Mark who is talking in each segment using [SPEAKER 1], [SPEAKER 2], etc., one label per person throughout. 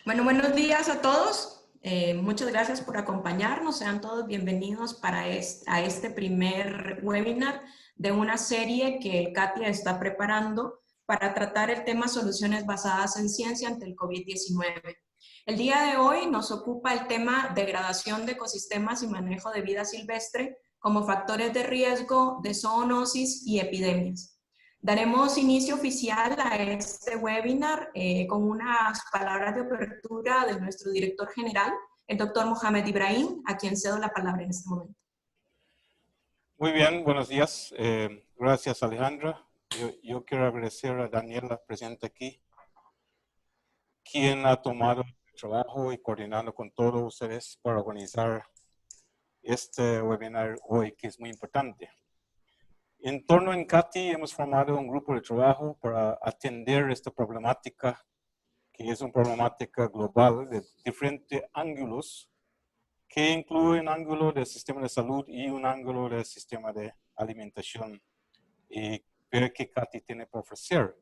[SPEAKER 1] Bueno, buenos días a todos. Muchas gracias por acompañarnos. Sean todos bienvenidos a este primer webinar de una serie que el CATIA está preparando para tratar el tema soluciones basadas en ciencia ante el COVID-19. El día de hoy nos ocupa el tema degradación de ecosistemas y manejo de vida silvestre como factores de riesgo de zoonosis y epidemias. Daremos inicio oficial a este webinar con unas palabras de apertura de nuestro director general, el doctor Mohamed Ibrahim, a quien cedo la palabra en este momento.
[SPEAKER 2] Muy bien, buenos días. Gracias, Alejandra. Yo quiero agradecer a Daniela, presente aquí, quien ha tomado el trabajo y coordinando con todos ustedes para organizar este webinar hoy, que es muy importante. En torno en CATI hemos formado un grupo de trabajo para atender esta problemática, que es una problemática global de diferentes ángulos, que incluye un ángulo del sistema de salud y un ángulo del sistema de alimentación, y ver qué CATI tiene para ofrecer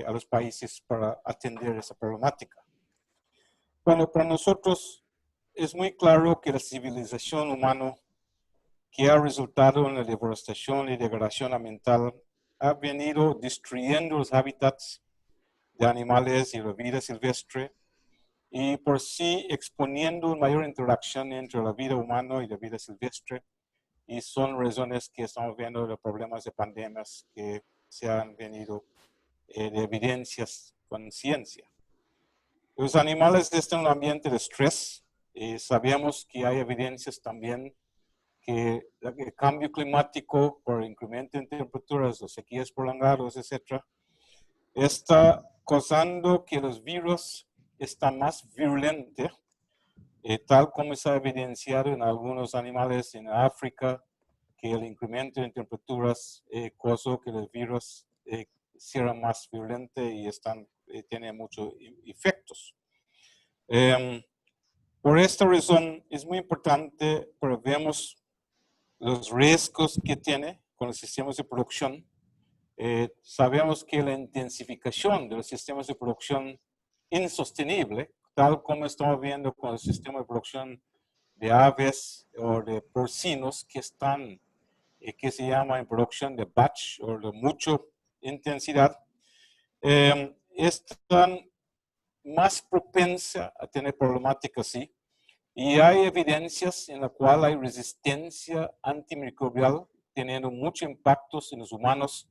[SPEAKER 2] a los países para atender esa problemática. Bueno, para nosotros es muy claro que la civilización humana, que ha resultado en la deforestación y degradación ambiental, ha venido destruyendo los hábitats de animales y la vida silvestre, y por sí exponiendo una mayor interacción entre la vida humana y la vida silvestre, y son razones que estamos viendo de problemas de pandemias que se han venido de evidencias con ciencia. Los animales están en un ambiente de estrés, y sabemos que hay evidencias también que el cambio climático por el incremento en temperaturas, o sequías prolongadas, etc., está causando que los virus están más virulentos, tal como se ha evidenciado en algunos animales en África, que el incremento en temperaturas causó que los virus sean más virulentos y tienen muchos efectos. Por esta razón es muy importante que veamos los riesgos que tiene con los sistemas de producción. Sabemos que la intensificación de los sistemas de producción insostenible, tal como estamos viendo con el sistema de producción de aves o de porcinos que están, que se llama en producción de batch o de mucha intensidad, están más propensa a tener problemáticas así. Y hay evidencias en las cuales hay resistencia antimicrobial, teniendo muchos impactos en los humanos,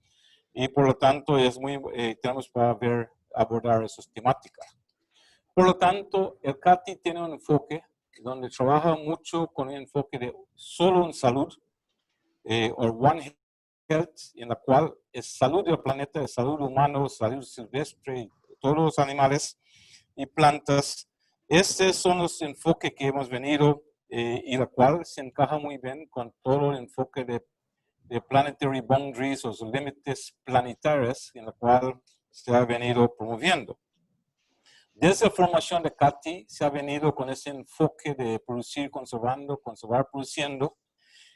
[SPEAKER 2] y por lo tanto tenemos para abordar esas temáticas. Por lo tanto, el CATI tiene un enfoque donde trabaja mucho con un enfoque de solo en salud, o One Health, en la cual es salud del planeta, es salud humana, salud silvestre, y todos los animales y plantas. Estos son los enfoques que hemos venido y la cual se encaja muy bien con todo el enfoque de planetary boundaries, o los límites planetarios, en la cual se ha venido promoviendo. Desde la formación de CATI se ha venido con ese enfoque de producir conservando, conservar produciendo,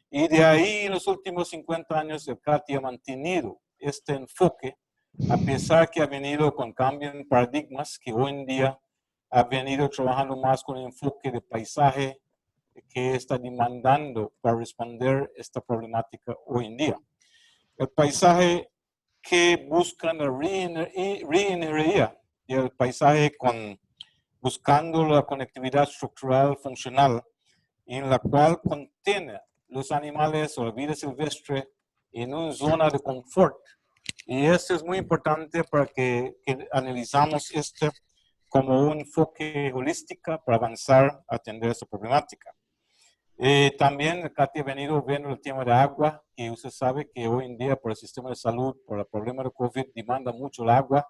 [SPEAKER 2] y de ahí en los últimos 50 años el CATI ha mantenido este enfoque, a pesar que ha venido con cambios en paradigmas, que hoy en día ha venido trabajando más con el enfoque de paisaje que está demandando para responder a esta problemática hoy en día. El paisaje que busca la reingeniería del paisaje buscando la conectividad estructural funcional, en la cual contiene los animales o la vida silvestre en una zona de confort. Y esto es muy importante para que analizamos esto como un enfoque holístico para avanzar a atender esta problemática. También CATI ha venido viendo el tema de agua, y usted sabe que hoy en día por el sistema de salud, por el problema de COVID, demanda mucho el agua,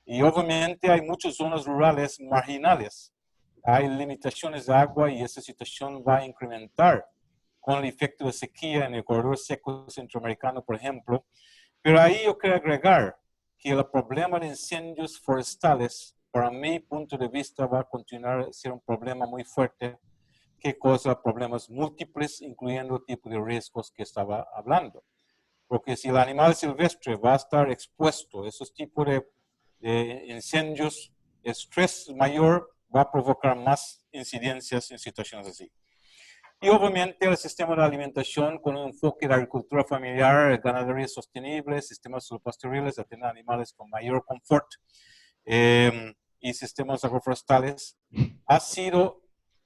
[SPEAKER 2] y obviamente hay muchas zonas rurales marginales. Hay limitaciones de agua y esta situación va a incrementar con el efecto de sequía en el corredor seco centroamericano, por ejemplo. Pero ahí yo quiero agregar que el problema de incendios forestales, para mi punto de vista, va a continuar a ser un problema muy fuerte que causa problemas múltiples, incluyendo el tipo de riesgos que estaba hablando. Porque si el animal silvestre va a estar expuesto a esos tipos de incendios, estrés mayor va a provocar más incidencias en situaciones así. Y obviamente el sistema de alimentación con un enfoque de agricultura familiar, ganadería sostenible, sistemas pastoriles, de tener animales con mayor confort y sistemas agroforestales, ha sido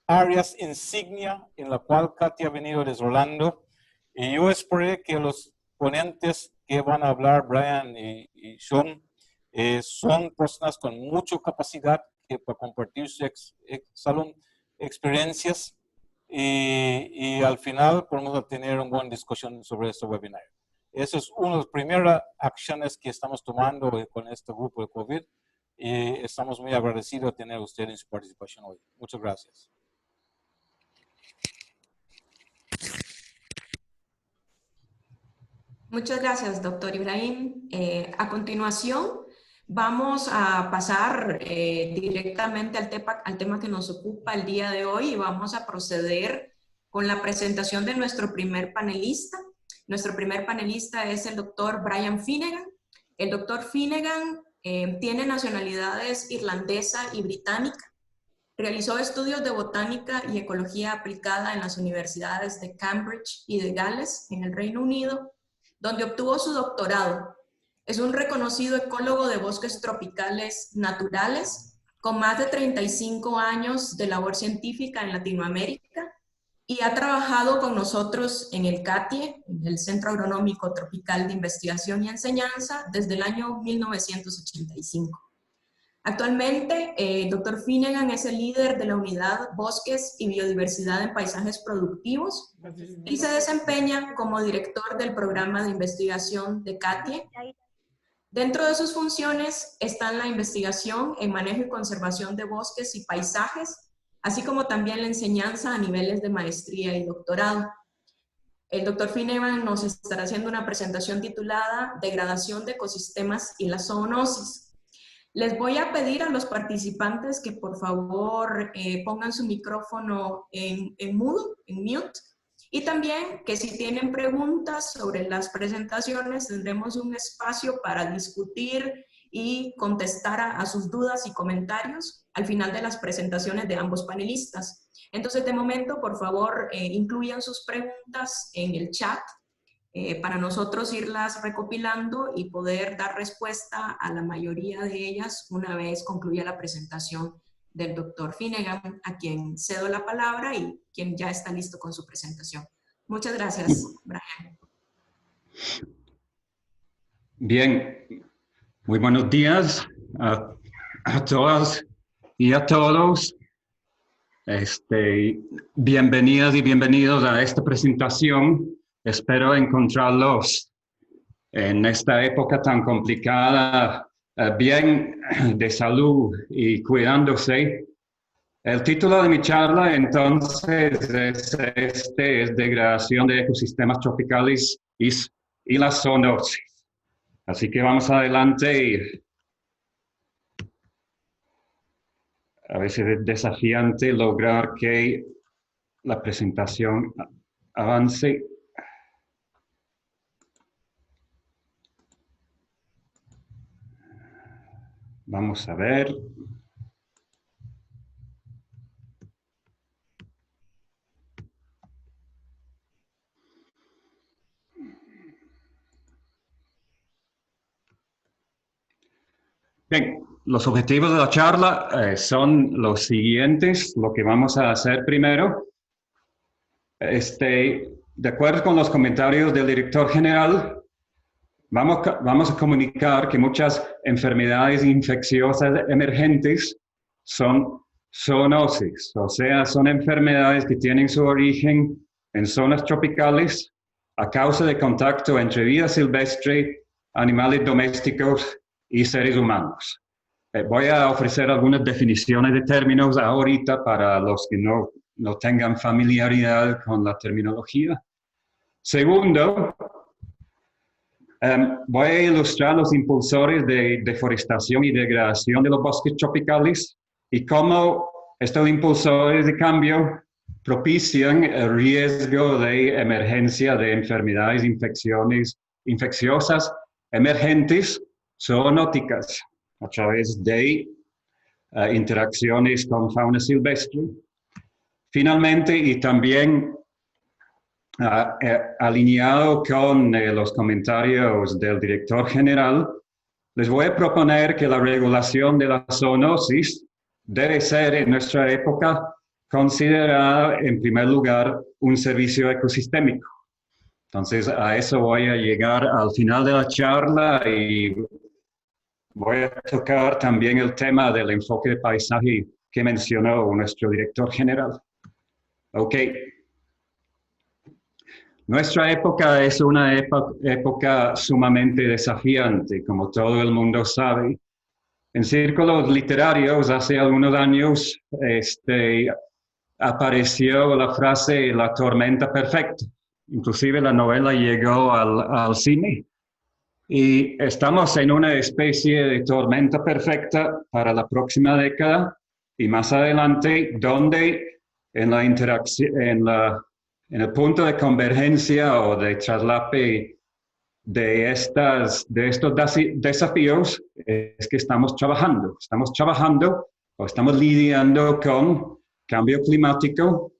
[SPEAKER 2] áreas insignia en la cual Katia ha venido desarrollando. Y yo espero que los ponentes que van a hablar, Brian y Sean, son personas con mucha capacidad que para compartir sus experiencias y al final podemos tener una buena discusión sobre este webinar. Esa es una de las primeras acciones que estamos tomando con este grupo de COVID y estamos muy agradecidos de tener a usted en su participación hoy. Muchas gracias.
[SPEAKER 1] Muchas gracias, doctor Ibrahim. A continuación, vamos a pasar directamente al tema que nos ocupa el día de hoy y vamos a proceder con la presentación de nuestro primer panelista. Nuestro primer panelista es el doctor Brian Finnegan. El doctor Finnegan tiene nacionalidades irlandesa y británica. Realizó estudios de botánica y ecología aplicada en las universidades de Cambridge y de Gales, en el Reino Unido, donde obtuvo su doctorado. Es un reconocido ecólogo de bosques tropicales naturales, con más de 35 años de labor científica en Latinoamérica, y ha trabajado con nosotros en el CATIE, en el Centro Agronómico Tropical de Investigación y Enseñanza, desde el año 1985. Actualmente, Dr. Finnegan es el líder de la unidad Bosques y Biodiversidad en Paisajes Productivos y se desempeña como director del programa de investigación de CATIE. Dentro de sus funciones están la investigación en manejo y conservación de bosques y paisajes, así como también la enseñanza a niveles de maestría y doctorado. El Dr. Finnegan nos estará haciendo una presentación titulada Degradación de ecosistemas y la zoonosis. Les voy a pedir a los participantes que por favor pongan su micrófono en mudo, en mute, y también que si tienen preguntas sobre las presentaciones tendremos un espacio para discutir y contestar a sus dudas y comentarios al final de las presentaciones de ambos panelistas. Entonces, de momento, por favor, incluyan sus preguntas en el chat para nosotros irlas recopilando y poder dar respuesta a la mayoría de ellas una vez concluya la presentación del doctor Finnegan, a quien cedo la palabra y quien ya está listo con su presentación. Muchas gracias, Brian.
[SPEAKER 3] Bien, muy buenos días a todas y a todos. Bienvenidas y bienvenidos a esta presentación. Espero encontrarlos en esta época tan complicada, bien de salud y cuidándose. El título de mi charla, entonces, es Degradación de ecosistemas tropicales y la zoonosis. Así que vamos adelante y a veces es desafiante lograr que la presentación avance. Vamos a ver. Bien, los objetivos de la charla son los siguientes. Lo que vamos a hacer primero, de acuerdo con los comentarios del director general, vamos a comunicar que muchas enfermedades infecciosas emergentes son zoonosis, o sea, son enfermedades que tienen su origen en zonas tropicales a causa de contacto entre vida silvestre, animales domésticos y seres humanos. Voy a ofrecer algunas definiciones de términos ahorita para los que no tengan familiaridad con la terminología. Segundo, voy a ilustrar los impulsores de deforestación y degradación de los bosques tropicales y cómo estos impulsores de cambio propician el riesgo de emergencia de enfermedades infecciosas emergentes zoonóticas a través de interacciones con fauna silvestre. Finalmente, y también alineado con los comentarios del director general, les voy a proponer que la regulación de la zoonosis debe ser en nuestra época considerada en primer lugar un servicio ecosistémico. Entonces a eso voy a llegar al final de la charla y voy a tocar también el tema del enfoque de paisaje que mencionó nuestro director general. Ok. Nuestra época es una época sumamente desafiante, como todo el mundo sabe. En círculos literarios, hace algunos años, apareció la frase "la tormenta perfecta". Inclusive la novela llegó al cine. Y estamos en una especie de tormenta perfecta para la próxima década y más adelante, donde en la interacción, en el punto de convergencia o de traslape de estos desafíos es que estamos trabajando. Estamos trabajando o estamos lidiando con cambio climático,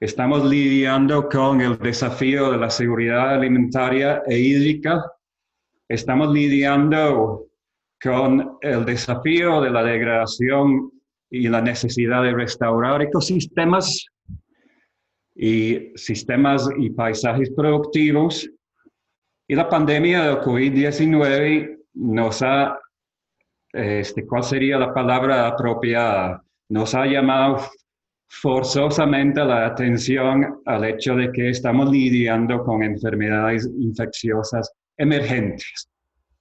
[SPEAKER 3] estamos lidiando con el desafío de la seguridad alimentaria e hídrica, estamos lidiando con el desafío de la degradación y la necesidad de restaurar ecosistemas y sistemas y paisajes productivos. Y la pandemia del COVID-19 nos ha, ¿cuál sería la palabra apropiada? Nos ha llamado forzosamente la atención al hecho de que estamos lidiando con enfermedades infecciosas emergentes.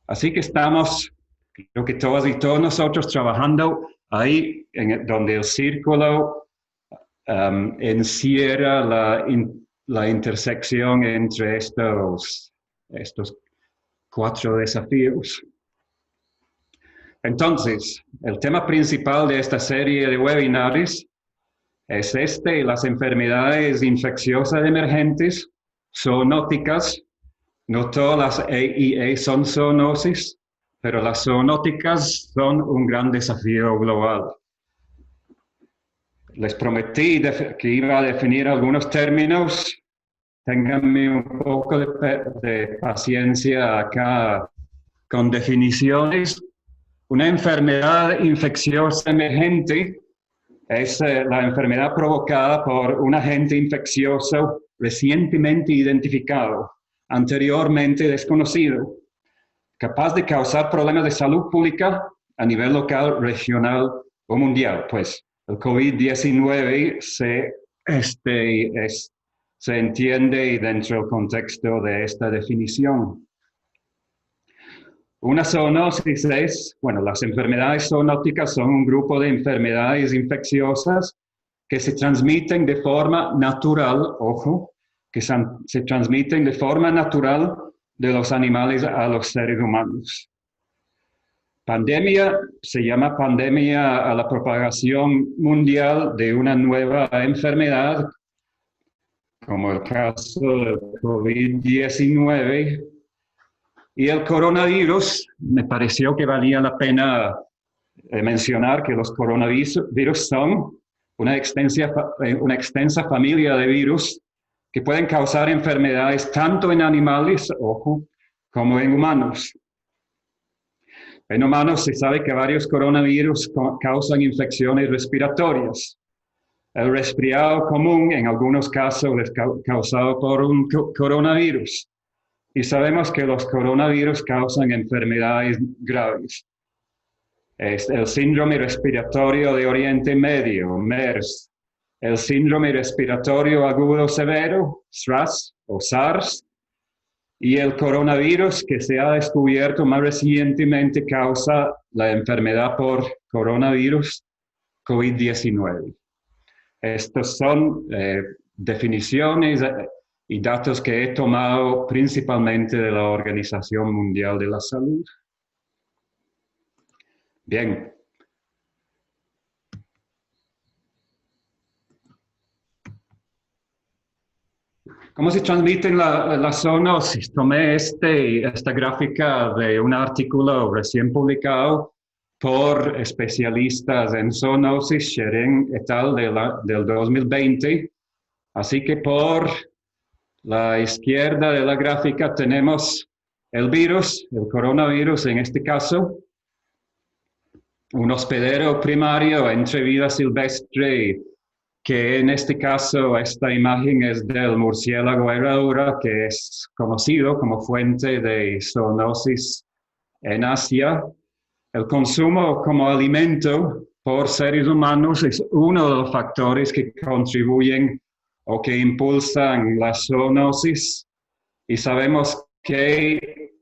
[SPEAKER 3] Así que estamos, creo que todas y todos nosotros trabajando ahí donde el círculo encierra la intersección entre estos 4 desafíos. Entonces, el tema principal de esta serie de webinars es las enfermedades infecciosas emergentes, zoonóticas. No todas las EIE son zoonosis, pero las zoonóticas son un gran desafío global. Les prometí que iba a definir algunos términos. Ténganme un poco de paciencia acá con definiciones. Una enfermedad infecciosa emergente es la enfermedad provocada por un agente infeccioso recientemente identificado, anteriormente desconocido, capaz de causar problemas de salud pública a nivel local, regional o mundial. Pues el COVID-19 se entiende dentro del contexto de esta definición. Una zoonosis las enfermedades zoonóticas son un grupo de enfermedades infecciosas que se transmiten de forma natural, ojo, que se transmiten de forma natural de los animales a los seres humanos. Pandemia se llama pandemia a la propagación mundial de una nueva enfermedad, como el caso del COVID-19. Y el coronavirus, me pareció que valía la pena mencionar que los coronavirus son una extensa familia de virus que pueden causar enfermedades tanto en animales, ojo, como en humanos. En humanos se sabe que varios coronavirus causan infecciones respiratorias. El resfriado común, en algunos casos, es causado por un coronavirus. Y sabemos que los coronavirus causan enfermedades graves. Es el síndrome respiratorio de Oriente Medio, MERS, el síndrome respiratorio agudo severo, SRAS o SARS, y el coronavirus que se ha descubierto más recientemente causa la enfermedad por coronavirus COVID-19. Estos son definiciones y datos que he tomado principalmente de la Organización Mundial de la Salud. Bien. ¿Cómo se transmiten las zoonosis? Tomé esta gráfica de un artículo recién publicado por especialistas en zoonosis, Sheren et al. Del 2020. Así que por la izquierda de la gráfica tenemos el virus, el coronavirus en este caso, un hospedero primario entre vida silvestre, que en este caso esta imagen es del murciélago herradura, que es conocido como fuente de zoonosis en Asia. El consumo como alimento por seres humanos es uno de los factores que contribuyen o que impulsan la zoonosis, y sabemos que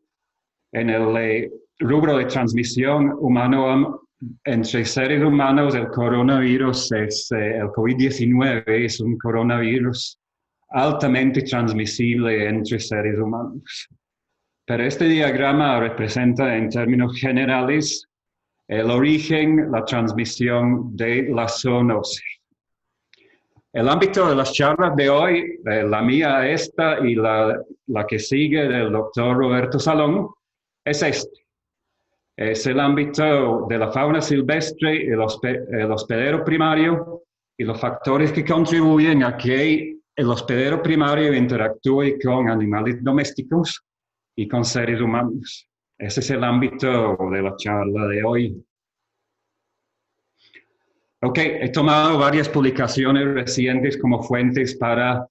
[SPEAKER 3] en el rubro de transmisión humano entre seres humanos el coronavirus el COVID-19 es un coronavirus altamente transmisible entre seres humanos. Pero este diagrama representa en términos generales el origen, la transmisión de la zoonosis. El ámbito de las charlas de hoy, la mía esta y la que sigue del doctor Roberto Salón, es este. Es el ámbito de la fauna silvestre, el hospedero primario y los factores que contribuyen a que el hospedero primario interactúe con animales domésticos y con seres humanos. Ese es el ámbito de la charla de hoy. Ok, he tomado varias publicaciones recientes como fuentes para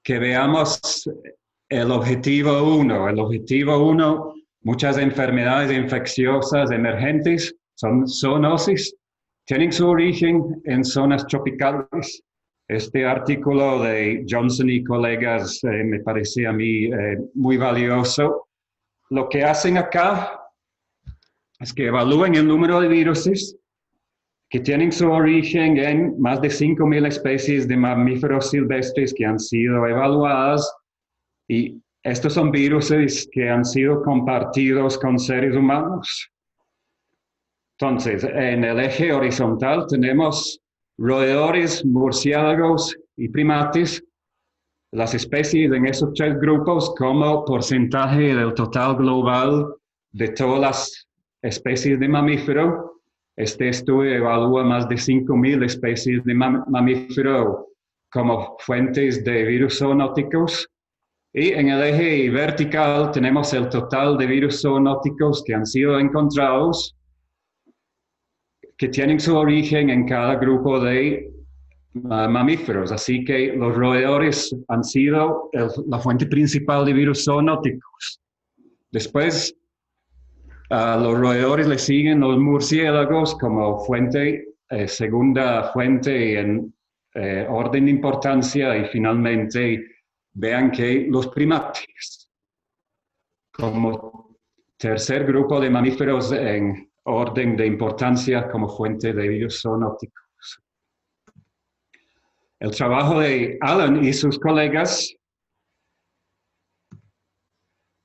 [SPEAKER 3] que veamos el objetivo 1. El objetivo 1, muchas enfermedades infecciosas emergentes son zoonosis, tienen su origen en zonas tropicales. Este artículo de Johnson y colegas me parece a mí muy valioso. Lo que hacen acá es que evalúen el número de viruses que tienen su origen en más de 5.000 especies de mamíferos silvestres que han sido evaluadas, y estos son viruses que han sido compartidos con seres humanos. Entonces, en el eje horizontal tenemos roedores, murciélagos y primates, las especies en esos tres grupos como porcentaje del total global de todas las especies de mamífero. Este estudio evalúa más de 5.000 especies de mamífero como fuentes de virus zoonóticos. Y en el eje vertical tenemos el total de virus zoonóticos que han sido encontrados, que tienen su origen en cada grupo de mamíferos. Así que los roedores han sido la fuente principal de virus zoonóticos. Después, a los roedores le siguen los murciélagos como fuente, segunda fuente en orden de importancia, y finalmente vean que los primates como tercer grupo de mamíferos en orden de importancia como fuente de virus zoonóticos. El trabajo de Alan y sus colegas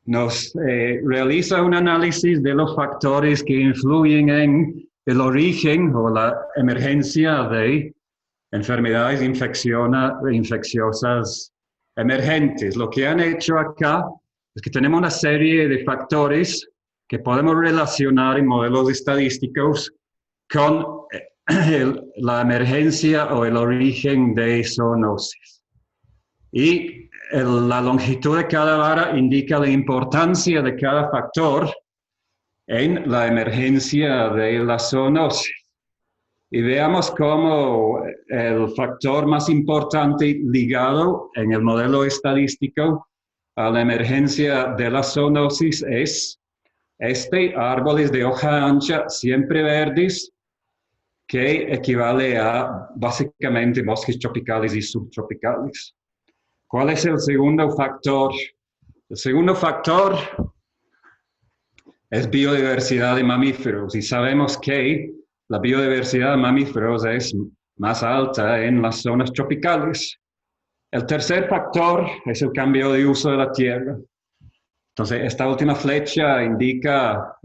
[SPEAKER 3] nos realiza un análisis de los factores que influyen en el origen o la emergencia de enfermedades infecciosas emergentes. Lo que han hecho acá es que tenemos una serie de factores que podemos relacionar en modelos estadísticos con la emergencia o el origen de zoonosis. Y la longitud de cada vara indica la importancia de cada factor en la emergencia de la zoonosis. Y veamos cómo el factor más importante ligado en el modelo estadístico a la emergencia de la zoonosis es árboles de hoja ancha, siempre verdes, que equivale a básicamente bosques tropicales y subtropicales. ¿Cuál es el segundo factor? El segundo factor es biodiversidad de mamíferos, y sabemos que la biodiversidad de mamíferos es más alta en las zonas tropicales. El tercer factor es el cambio de uso de la tierra. Entonces, esta última flecha indica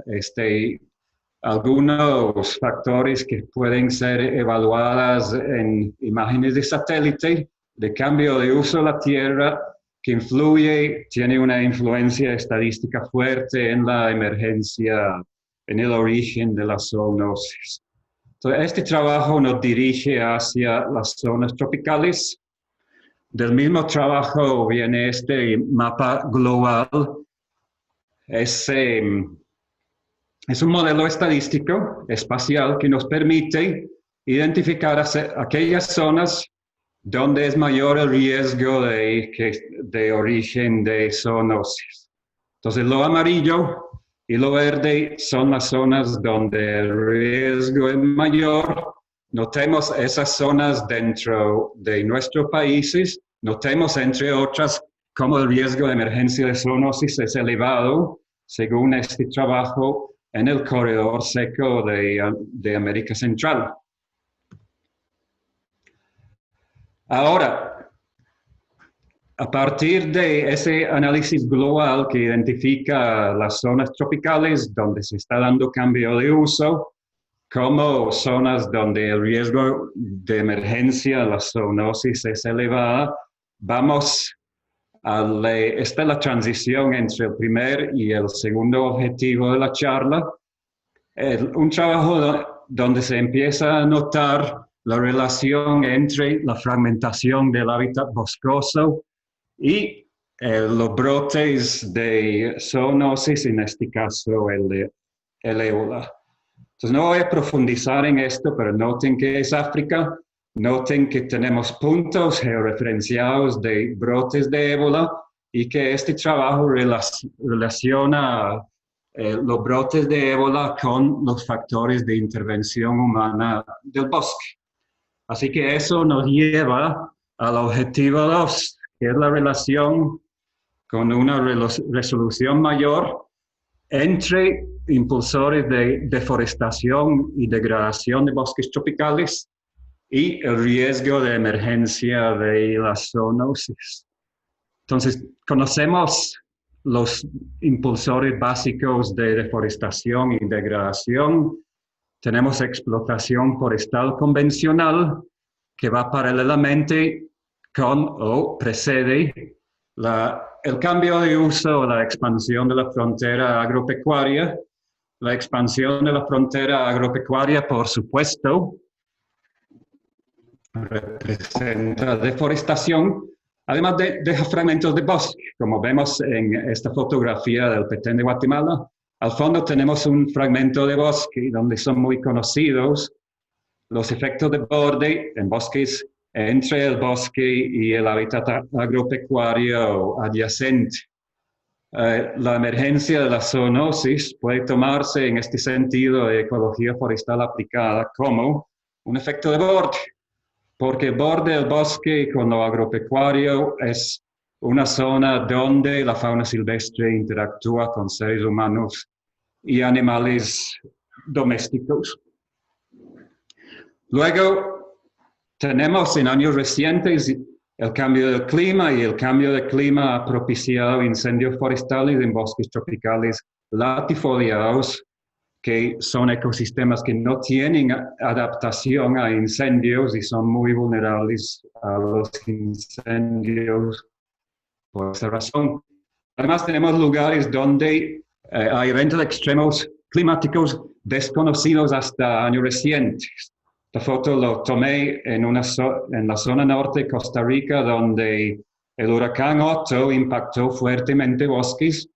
[SPEAKER 3] algunos factores que pueden ser evaluados en imágenes de satélite de cambio de uso de la tierra, que tiene una influencia estadística fuerte en la emergencia en el origen de la zoonosis. Entonces, este trabajo nos dirige hacia las zonas tropicales. Del mismo trabajo viene este mapa global. Es un modelo estadístico espacial que nos permite identificar aquellas zonas donde es mayor el riesgo de origen de zoonosis. Entonces, lo amarillo y lo verde son las zonas donde el riesgo es mayor. Notemos esas zonas dentro de nuestros países. Notemos, entre otras, cómo el riesgo de emergencia de zoonosis es elevado, según este trabajo, en el corredor seco de América Central. Ahora, a partir de ese análisis global que identifica las zonas tropicales donde se está dando cambio de uso, como zonas donde el riesgo de emergencia, la zoonosis es elevada, esta es la transición entre el primer y el segundo objetivo de la charla. Un trabajo donde se empieza a notar la relación entre la fragmentación del hábitat boscoso y los brotes de zoonosis, en este caso el ébola. Entonces no voy a profundizar en esto, pero noten que es África, noten que tenemos puntos georreferenciados de brotes de ébola y que este trabajo relaciona los brotes de ébola con los factores de intervención humana del bosque. Así que eso nos lleva al objetivo 2, que es la relación con una resolución mayor entre impulsores de deforestación y degradación de bosques tropicales y el riesgo de emergencia de la zoonosis. Entonces, conocemos los impulsores básicos de deforestación y degradación. Tenemos explotación forestal convencional que va paralelamente con o precede el cambio de uso o la expansión de la frontera agropecuaria. La expansión de la frontera agropecuaria, por supuesto, representa deforestación, además de fragmentos de bosque, como vemos en esta fotografía del Petén de Guatemala. Al fondo tenemos un fragmento de bosque donde son muy conocidos los efectos de borde en bosques, entre el bosque y el hábitat agropecuario adyacente. La emergencia de la zoonosis puede tomarse en este sentido de ecología forestal aplicada como un efecto de borde, porque el borde del bosque con lo agropecuario es una zona donde la fauna silvestre interactúa con seres humanos y animales domésticos. Luego, tenemos en años recientes el cambio del clima, y el cambio de clima ha propiciado incendios forestales en bosques tropicales latifoliados, que son ecosistemas que no tienen adaptación a incendios y son muy vulnerables a los incendios por esa razón. Además, tenemos lugares donde hay eventos extremos climáticos desconocidos hasta años recientes. La foto lo tomé en la zona norte de Costa Rica, donde el huracán Otto impactó fuertemente bosques,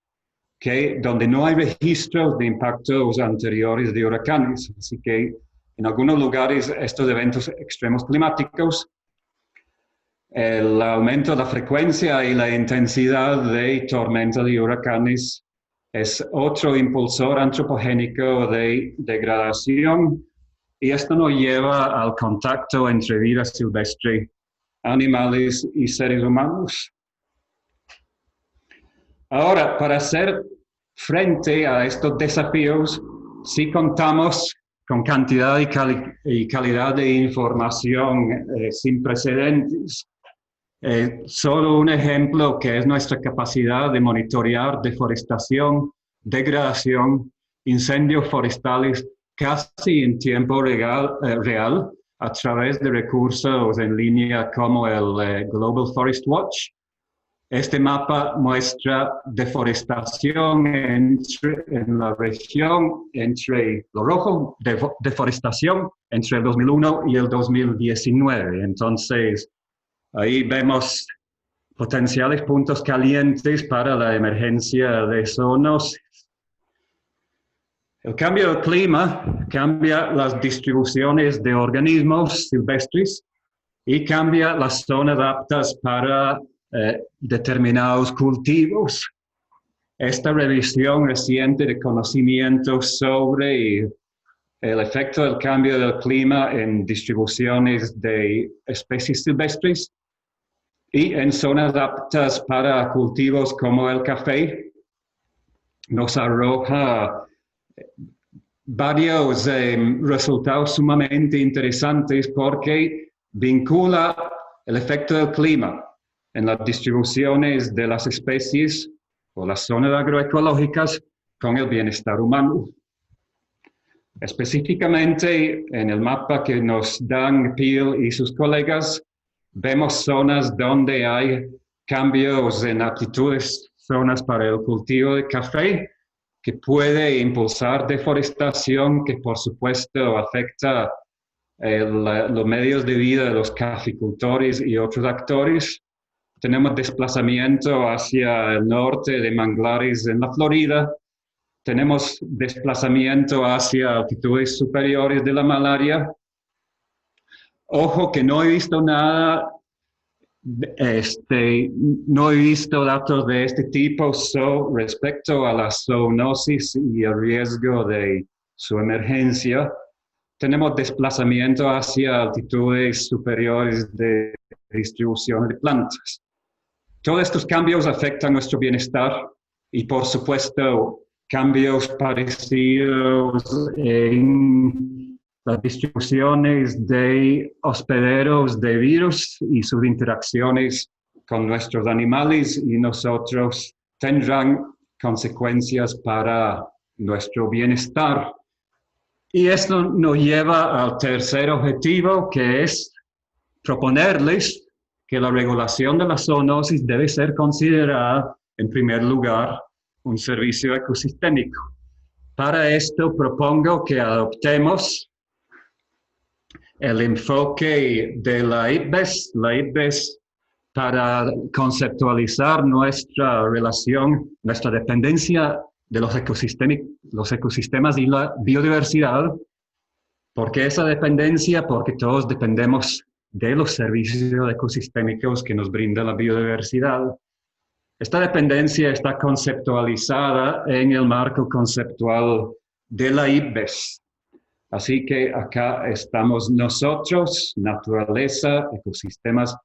[SPEAKER 3] donde no hay registros de impactos anteriores de huracanes. Así que en algunos lugares estos eventos extremos climáticos, el aumento de la frecuencia y la intensidad de tormentas y huracanes es otro impulsor antropogénico de degradación, y esto nos lleva al contacto entre vida silvestre, animales y seres humanos. Ahora, para hacer frente a estos desafíos, sí contamos con cantidad y calidad de información sin precedentes. Solo un ejemplo que es nuestra capacidad de monitorear deforestación, degradación, incendios forestales casi en tiempo real a través de recursos en línea como el Global Forest Watch. Este mapa muestra deforestación en la región entre lo rojo, deforestación entre el 2001 y el 2019. Entonces, ahí vemos potenciales puntos calientes para la emergencia de zoonosis. El cambio del clima cambia las distribuciones de organismos silvestres y cambia las zonas aptas para determinados cultivos. Esta revisión reciente de conocimientos sobre el efecto del cambio del clima en distribuciones de especies silvestres y en zonas aptas para cultivos como el café nos arroja varios resultados sumamente interesantes porque vincula el efecto del clima en las distribuciones de las especies o las zonas agroecológicas con el bienestar humano. Específicamente en el mapa que nos dan Peel y sus colegas, vemos zonas donde hay cambios en aptitudes, zonas para el cultivo de café, que puede impulsar deforestación, que por supuesto afecta los medios de vida de los caficultores y otros actores. Tenemos desplazamiento hacia el norte de manglares en la Florida. Tenemos desplazamiento hacia altitudes superiores de la malaria. Ojo que no he visto nada, no he visto datos de este tipo respecto a la zoonosis y el riesgo de su emergencia. Tenemos desplazamiento hacia altitudes superiores de distribución de plantas. Todos estos cambios afectan nuestro bienestar y, por supuesto, cambios parecidos en las distribuciones de hospederos de virus y sus interacciones con nuestros animales y nosotros tendrán consecuencias para nuestro bienestar. Y esto nos lleva al tercer objetivo, que es proponerles que la regulación de la zoonosis debe ser considerada, en primer lugar, un servicio ecosistémico. Para esto propongo que adoptemos el enfoque de la IPBES para conceptualizar nuestra relación, nuestra dependencia de los ecosistemas y la biodiversidad. ¿Por qué esa dependencia? Porque todos dependemos de los servicios ecosistémicos que nos brinda la biodiversidad. Esta dependencia está conceptualizada en el marco conceptual de la IPBES. Así que acá estamos nosotros, naturaleza, ecosistemas,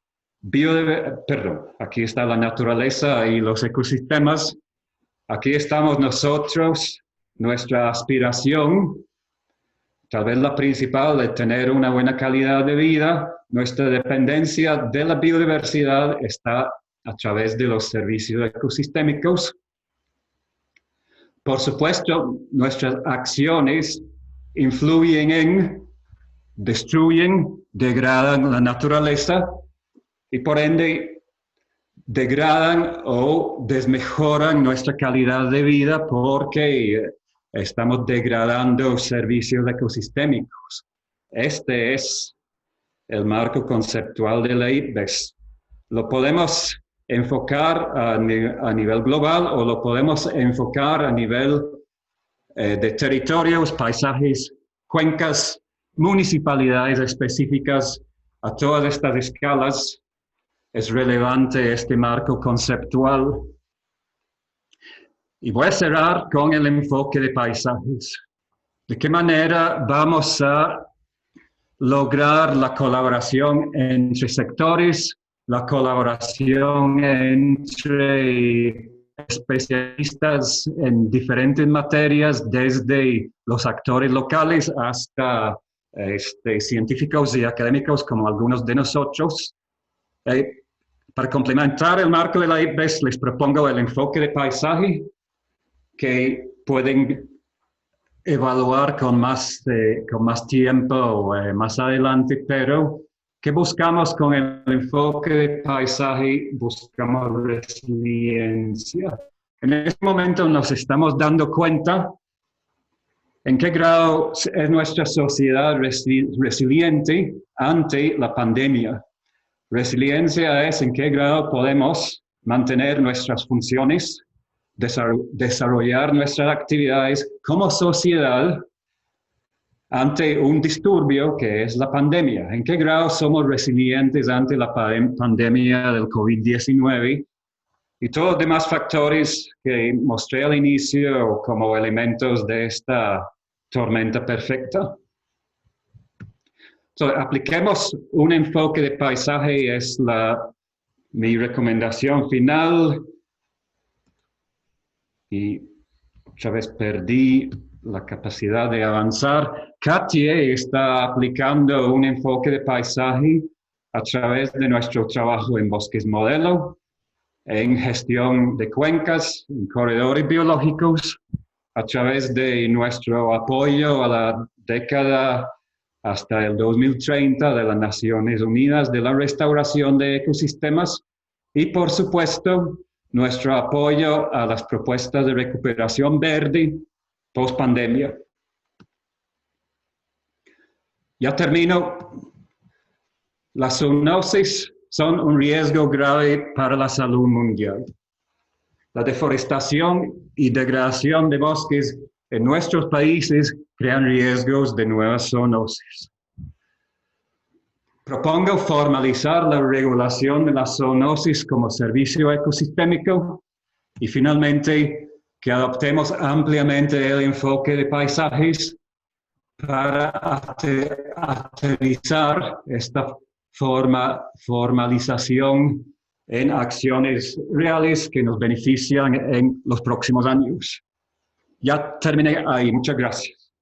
[SPEAKER 3] aquí está la naturaleza y los ecosistemas. Aquí estamos nosotros, nuestra aspiración, tal vez la principal, de tener una buena calidad de vida. Nuestra dependencia de la biodiversidad está a través de los servicios ecosistémicos. Por supuesto, nuestras acciones influyen en, destruyen, degradan la naturaleza y por ende degradan o desmejoran nuestra calidad de vida porque estamos degradando servicios ecosistémicos. Este es el marco conceptual de la IPBES. Lo podemos enfocar a nivel global o lo podemos enfocar a nivel de territorios, paisajes, cuencas, municipalidades específicas. A todas estas escalas es relevante este marco conceptual. Y voy a cerrar con el enfoque de paisajes. ¿De qué manera vamos a lograr la colaboración entre sectores, la colaboración entre especialistas en diferentes materias, desde los actores locales hasta científicos y académicos como algunos de nosotros? Para complementar el marco de la IPBES, les propongo el enfoque de paisaje, que pueden evaluar con más tiempo más adelante, pero ¿Qué buscamos con el enfoque de paisaje? Buscamos resiliencia. En este momento nos estamos dando cuenta en qué grado es nuestra sociedad resiliente ante la pandemia. Resiliencia es en qué grado podemos mantener nuestras funciones, desarrollar nuestras actividades como sociedad ante un disturbio que es la pandemia. ¿En qué grado somos resilientes ante la pandemia del COVID-19 y todos los demás factores que mostré al inicio como elementos de esta tormenta perfecta? Apliquemos un enfoque de paisaje, es mi recomendación final. Y otra vez perdí la capacidad de avanzar. Katia está aplicando un enfoque de paisaje a través de nuestro trabajo en Bosques Modelo, en gestión de cuencas, en corredores biológicos, a través de nuestro apoyo a la década hasta el 2030 de las Naciones Unidas de la restauración de ecosistemas y, por supuesto, nuestro apoyo a las propuestas de recuperación verde post-pandemia. Ya termino. Las zoonosis son un riesgo grave para la salud mundial. La deforestación y degradación de bosques en nuestros países crean riesgos de nuevas zoonosis. Propongo formalizar la regulación de la zoonosis como servicio ecosistémico y finalmente que adoptemos ampliamente el enfoque de paisajes para aterrizar esta formalización en acciones reales que nos benefician en los próximos años. Ya terminé ahí. Muchas gracias.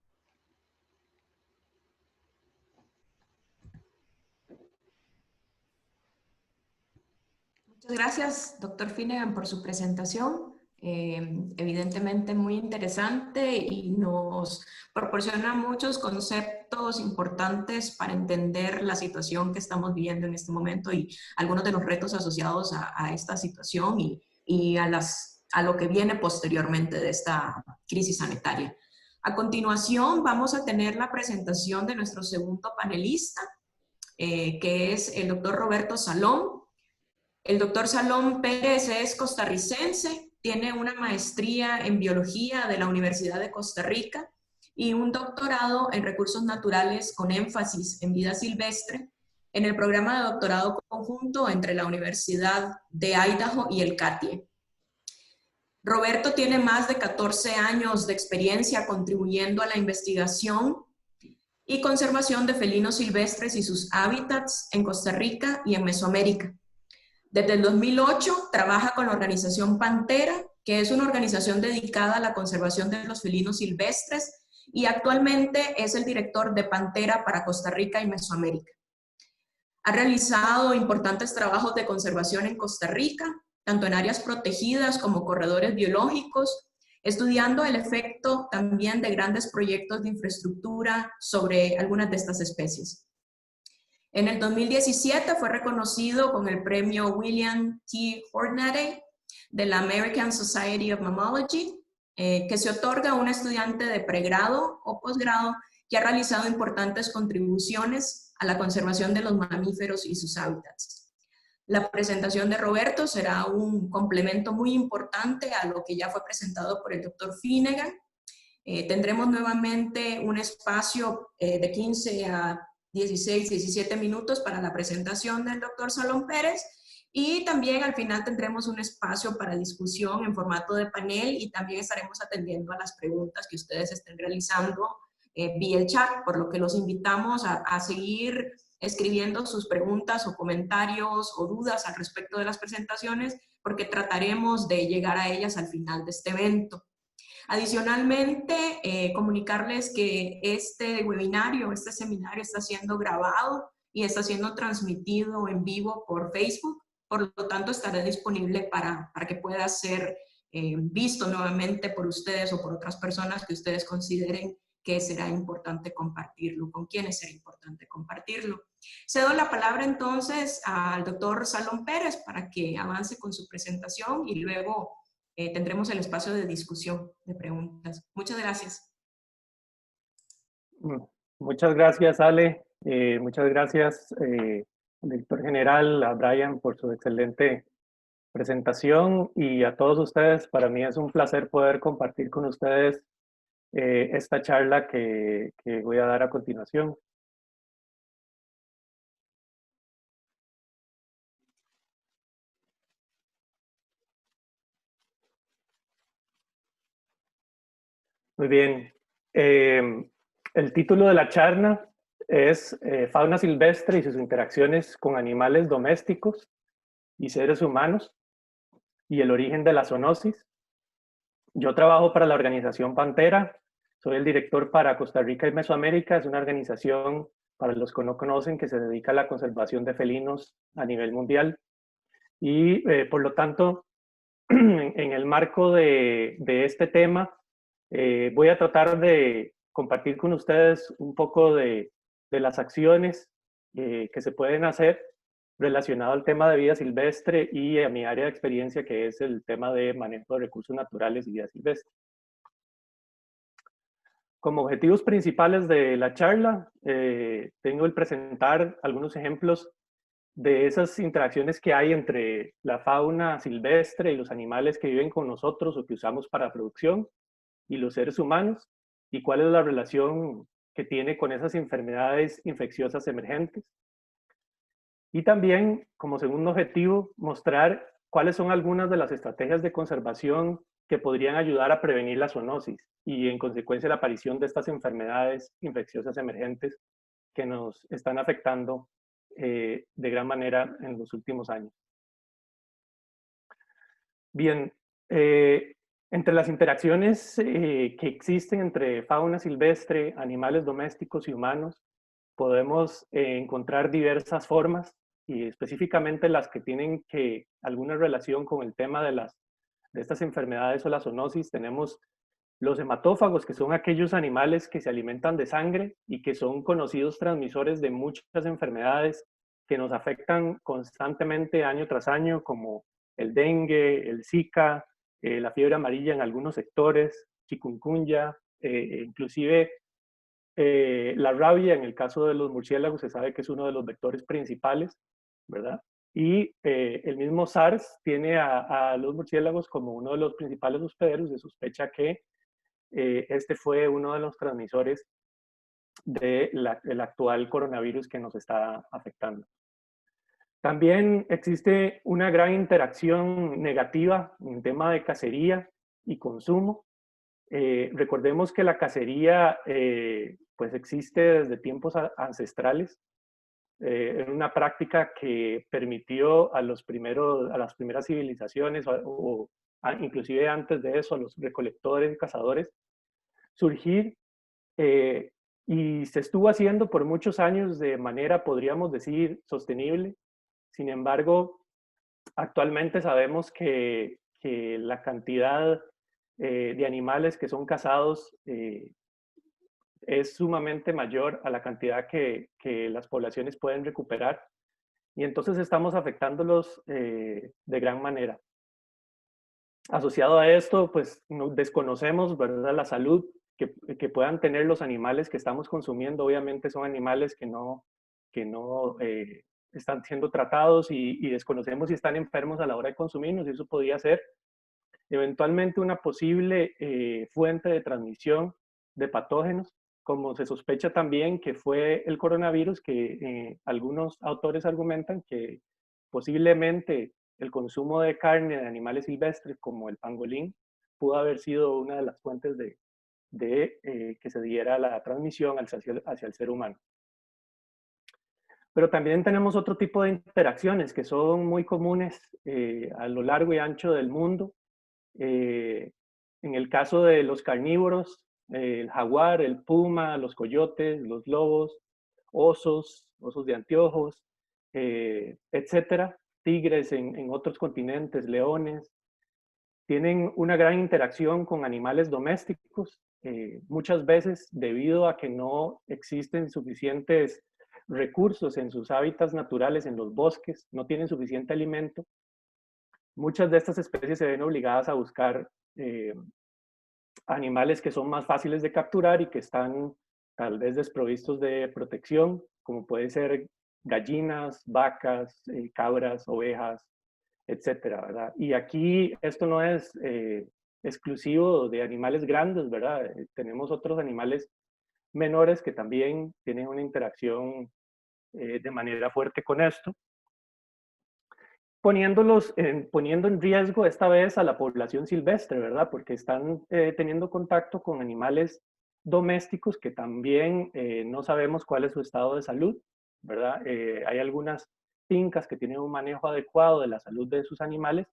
[SPEAKER 1] Muchas gracias, doctor Finnegan, por su presentación. Evidentemente muy interesante y nos proporciona muchos conceptos importantes para entender la situación que estamos viviendo en este momento y algunos de los retos asociados a esta situación y a lo que viene posteriormente de esta crisis sanitaria. A continuación vamos a tener la presentación de nuestro segundo panelista, que es el doctor Roberto Salom. El doctor Salom Pérez es costarricense, tiene una maestría en biología de la Universidad de Costa Rica y un doctorado en recursos naturales con énfasis en vida silvestre en el programa de doctorado conjunto entre la Universidad de Idaho y el CATIE. Roberto tiene más de 14 años de experiencia contribuyendo a la investigación y conservación de felinos silvestres y sus hábitats en Costa Rica y en Mesoamérica. Desde el 2008 trabaja con la organización Pantera, que es una organización dedicada a la conservación de los felinos silvestres, y actualmente es el director de Pantera para Costa Rica y Mesoamérica. Ha realizado importantes trabajos de conservación en Costa Rica, tanto en áreas protegidas como corredores biológicos, estudiando el efecto también de grandes proyectos de infraestructura sobre algunas de estas especies. En el 2017 fue reconocido con el premio William T. Hornaday de la American Society of Mammalogy, que se otorga a un estudiante de pregrado o posgrado que ha realizado importantes contribuciones a la conservación de los mamíferos y sus hábitats. La presentación de Roberto será un complemento muy importante a lo que ya fue presentado por el doctor Finnegan. Tendremos nuevamente un espacio de 15 a 16, 17 minutos para la presentación del doctor Salom Pérez y también al final tendremos un espacio para discusión en formato de panel y también estaremos atendiendo a las preguntas que ustedes estén realizando vía el chat, por lo que los invitamos a seguir escribiendo sus preguntas o comentarios o dudas al respecto de las presentaciones porque trataremos de llegar a ellas al final de este evento. Adicionalmente, comunicarles que este webinario, este seminario está siendo grabado y está siendo transmitido en vivo por Facebook, por lo tanto estará disponible para que pueda ser visto nuevamente por ustedes o por otras personas que ustedes consideren que será importante compartirlo, con quiénes será importante compartirlo. Cedo la palabra entonces al doctor Salón Pérez para que avance con su presentación y luego tendremos el espacio de discusión, de preguntas. Muchas gracias.
[SPEAKER 4] Muchas gracias, Ale. Muchas gracias, director general, a Brian por su excelente presentación y a todos ustedes. Para mí es un placer poder compartir con ustedes esta charla que voy a dar a continuación. Muy bien. El título de la charla es Fauna silvestre y sus interacciones con animales domésticos y seres humanos y el origen de la zoonosis. Yo trabajo para la organización Pantera, soy el director para Costa Rica y Mesoamérica. Es una organización, para los que no conocen, que se dedica a la conservación de felinos a nivel mundial. Y por lo tanto, en el marco de este tema, voy a tratar de compartir con ustedes un poco de las acciones que se pueden hacer relacionado al tema de vida silvestre y a mi área de experiencia, que es el tema de manejo de recursos naturales y vida silvestre. Como objetivos principales de la charla, tengo el presentar algunos ejemplos de esas interacciones que hay entre la fauna silvestre y los animales que viven con nosotros o que usamos para producción y los seres humanos, y cuál es la relación que tiene con esas enfermedades infecciosas emergentes. Y también, como segundo objetivo, mostrar cuáles son algunas de las estrategias de conservación que podrían ayudar a prevenir la zoonosis y, en consecuencia, la aparición de estas enfermedades infecciosas emergentes que nos están afectando de gran manera en los últimos años. Bien, entre las interacciones que existen entre fauna silvestre, animales domésticos y humanos, podemos encontrar diversas formas, y específicamente las que tienen alguna relación con el tema de estas enfermedades o la zoonosis. Tenemos los hematófagos, que son aquellos animales que se alimentan de sangre y que son conocidos transmisores de muchas enfermedades que nos afectan constantemente año tras año, como el dengue, el Zika, la fiebre amarilla en algunos sectores, chikungunya, inclusive la rabia. En el caso de los murciélagos se sabe que es uno de los vectores principales, ¿verdad? Y el mismo SARS tiene a los murciélagos como uno de los principales hospederos. Se sospecha que este fue uno de los transmisores del actual coronavirus que nos está afectando. También existe una gran interacción negativa en tema de cacería y consumo. Recordemos que la cacería pues existe desde tiempos ancestrales. Era una práctica que permitió a las primeras civilizaciones inclusive antes de eso a los recolectores y cazadores surgir, y se estuvo haciendo por muchos años de manera, podríamos decir, sostenible. Sin embargo, actualmente sabemos que la cantidad de animales que son cazados es sumamente mayor a la cantidad que las poblaciones pueden recuperar, y entonces estamos afectándolos de gran manera. Asociado a esto, pues desconocemos, ¿verdad?, la salud que puedan tener los animales que estamos consumiendo. Obviamente son animales que no están siendo tratados, y desconocemos si están enfermos a la hora de consumirnos, y eso podría ser eventualmente una posible fuente de transmisión de patógenos, como se sospecha también que fue el coronavirus, que algunos autores argumentan que posiblemente el consumo de carne de animales silvestres como el pangolín pudo haber sido una de las fuentes de que se diera la transmisión hacia el ser humano. Pero también tenemos otro tipo de interacciones que son muy comunes a lo largo y ancho del mundo. En el caso de los carnívoros, el jaguar, el puma, los coyotes, los lobos, osos de anteojos, etcétera, tigres en otros continentes, leones, tienen una gran interacción con animales domésticos, muchas veces debido a que no existen suficientes recursos en sus hábitats naturales, en los bosques, no tienen suficiente alimento, muchas de estas especies se ven obligadas a buscar animales que son más fáciles de capturar y que están tal vez desprovistos de protección, como puede ser gallinas, vacas, cabras, ovejas, etcétera, ¿verdad? Y aquí esto no es exclusivo de animales grandes, ¿verdad? Tenemos otros animales menores que también tienen una interacción de manera fuerte con esto, poniendo en riesgo esta vez a la población silvestre, ¿verdad? Porque están teniendo contacto con animales domésticos que también no sabemos cuál es su estado de salud, ¿verdad? Hay algunas fincas que tienen un manejo adecuado de la salud de sus animales,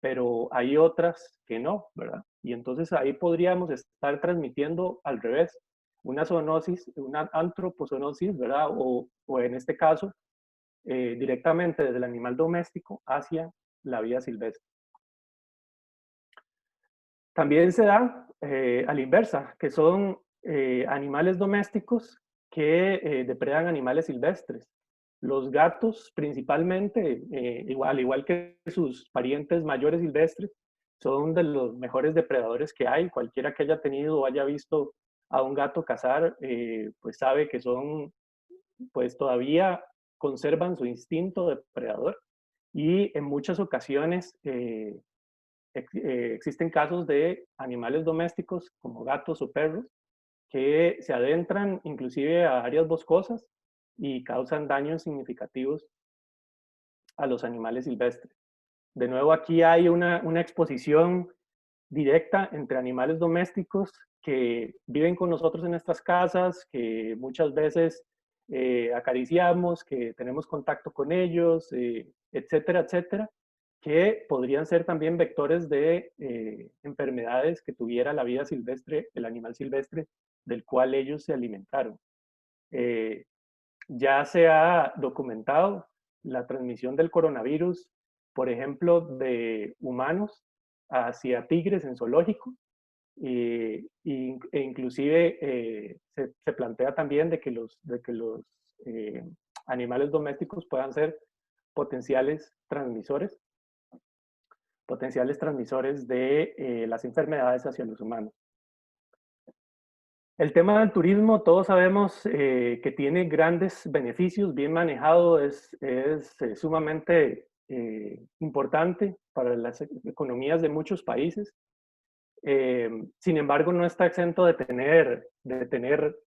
[SPEAKER 4] pero hay otras que no, ¿verdad? Y entonces ahí podríamos estar transmitiendo al revés, una zoonosis, una antropozoonosis, ¿verdad? O en este caso, directamente desde el animal doméstico hacia la vida silvestre. También se da a la inversa, que son animales domésticos que depredan animales silvestres. Los gatos, principalmente, al igual que sus parientes mayores silvestres, son de los mejores depredadores que hay. Cualquiera que haya tenido o haya visto a un gato cazar, pues sabe que son, pues todavía conservan su instinto depredador y en muchas ocasiones existen casos de animales domésticos como gatos o perros que se adentran inclusive a áreas boscosas y causan daños significativos a los animales silvestres. De nuevo, aquí hay una exposición directa entre animales domésticos que viven con nosotros en nuestras casas, que muchas veces acariciamos, que tenemos contacto con ellos, etcétera, etcétera, que podrían ser también vectores de enfermedades que tuviera la vida silvestre, el animal silvestre del cual ellos se alimentaron. Ya se ha documentado la transmisión del coronavirus, por ejemplo, de humanos hacia tigres en zoológico, e inclusive se plantea también de que los animales domésticos puedan ser potenciales transmisores de las enfermedades hacia los humanos. El tema del turismo, todos sabemos que tiene grandes beneficios, bien manejado, es sumamente importante para las economías de muchos países. Sin embargo, no está exento de tener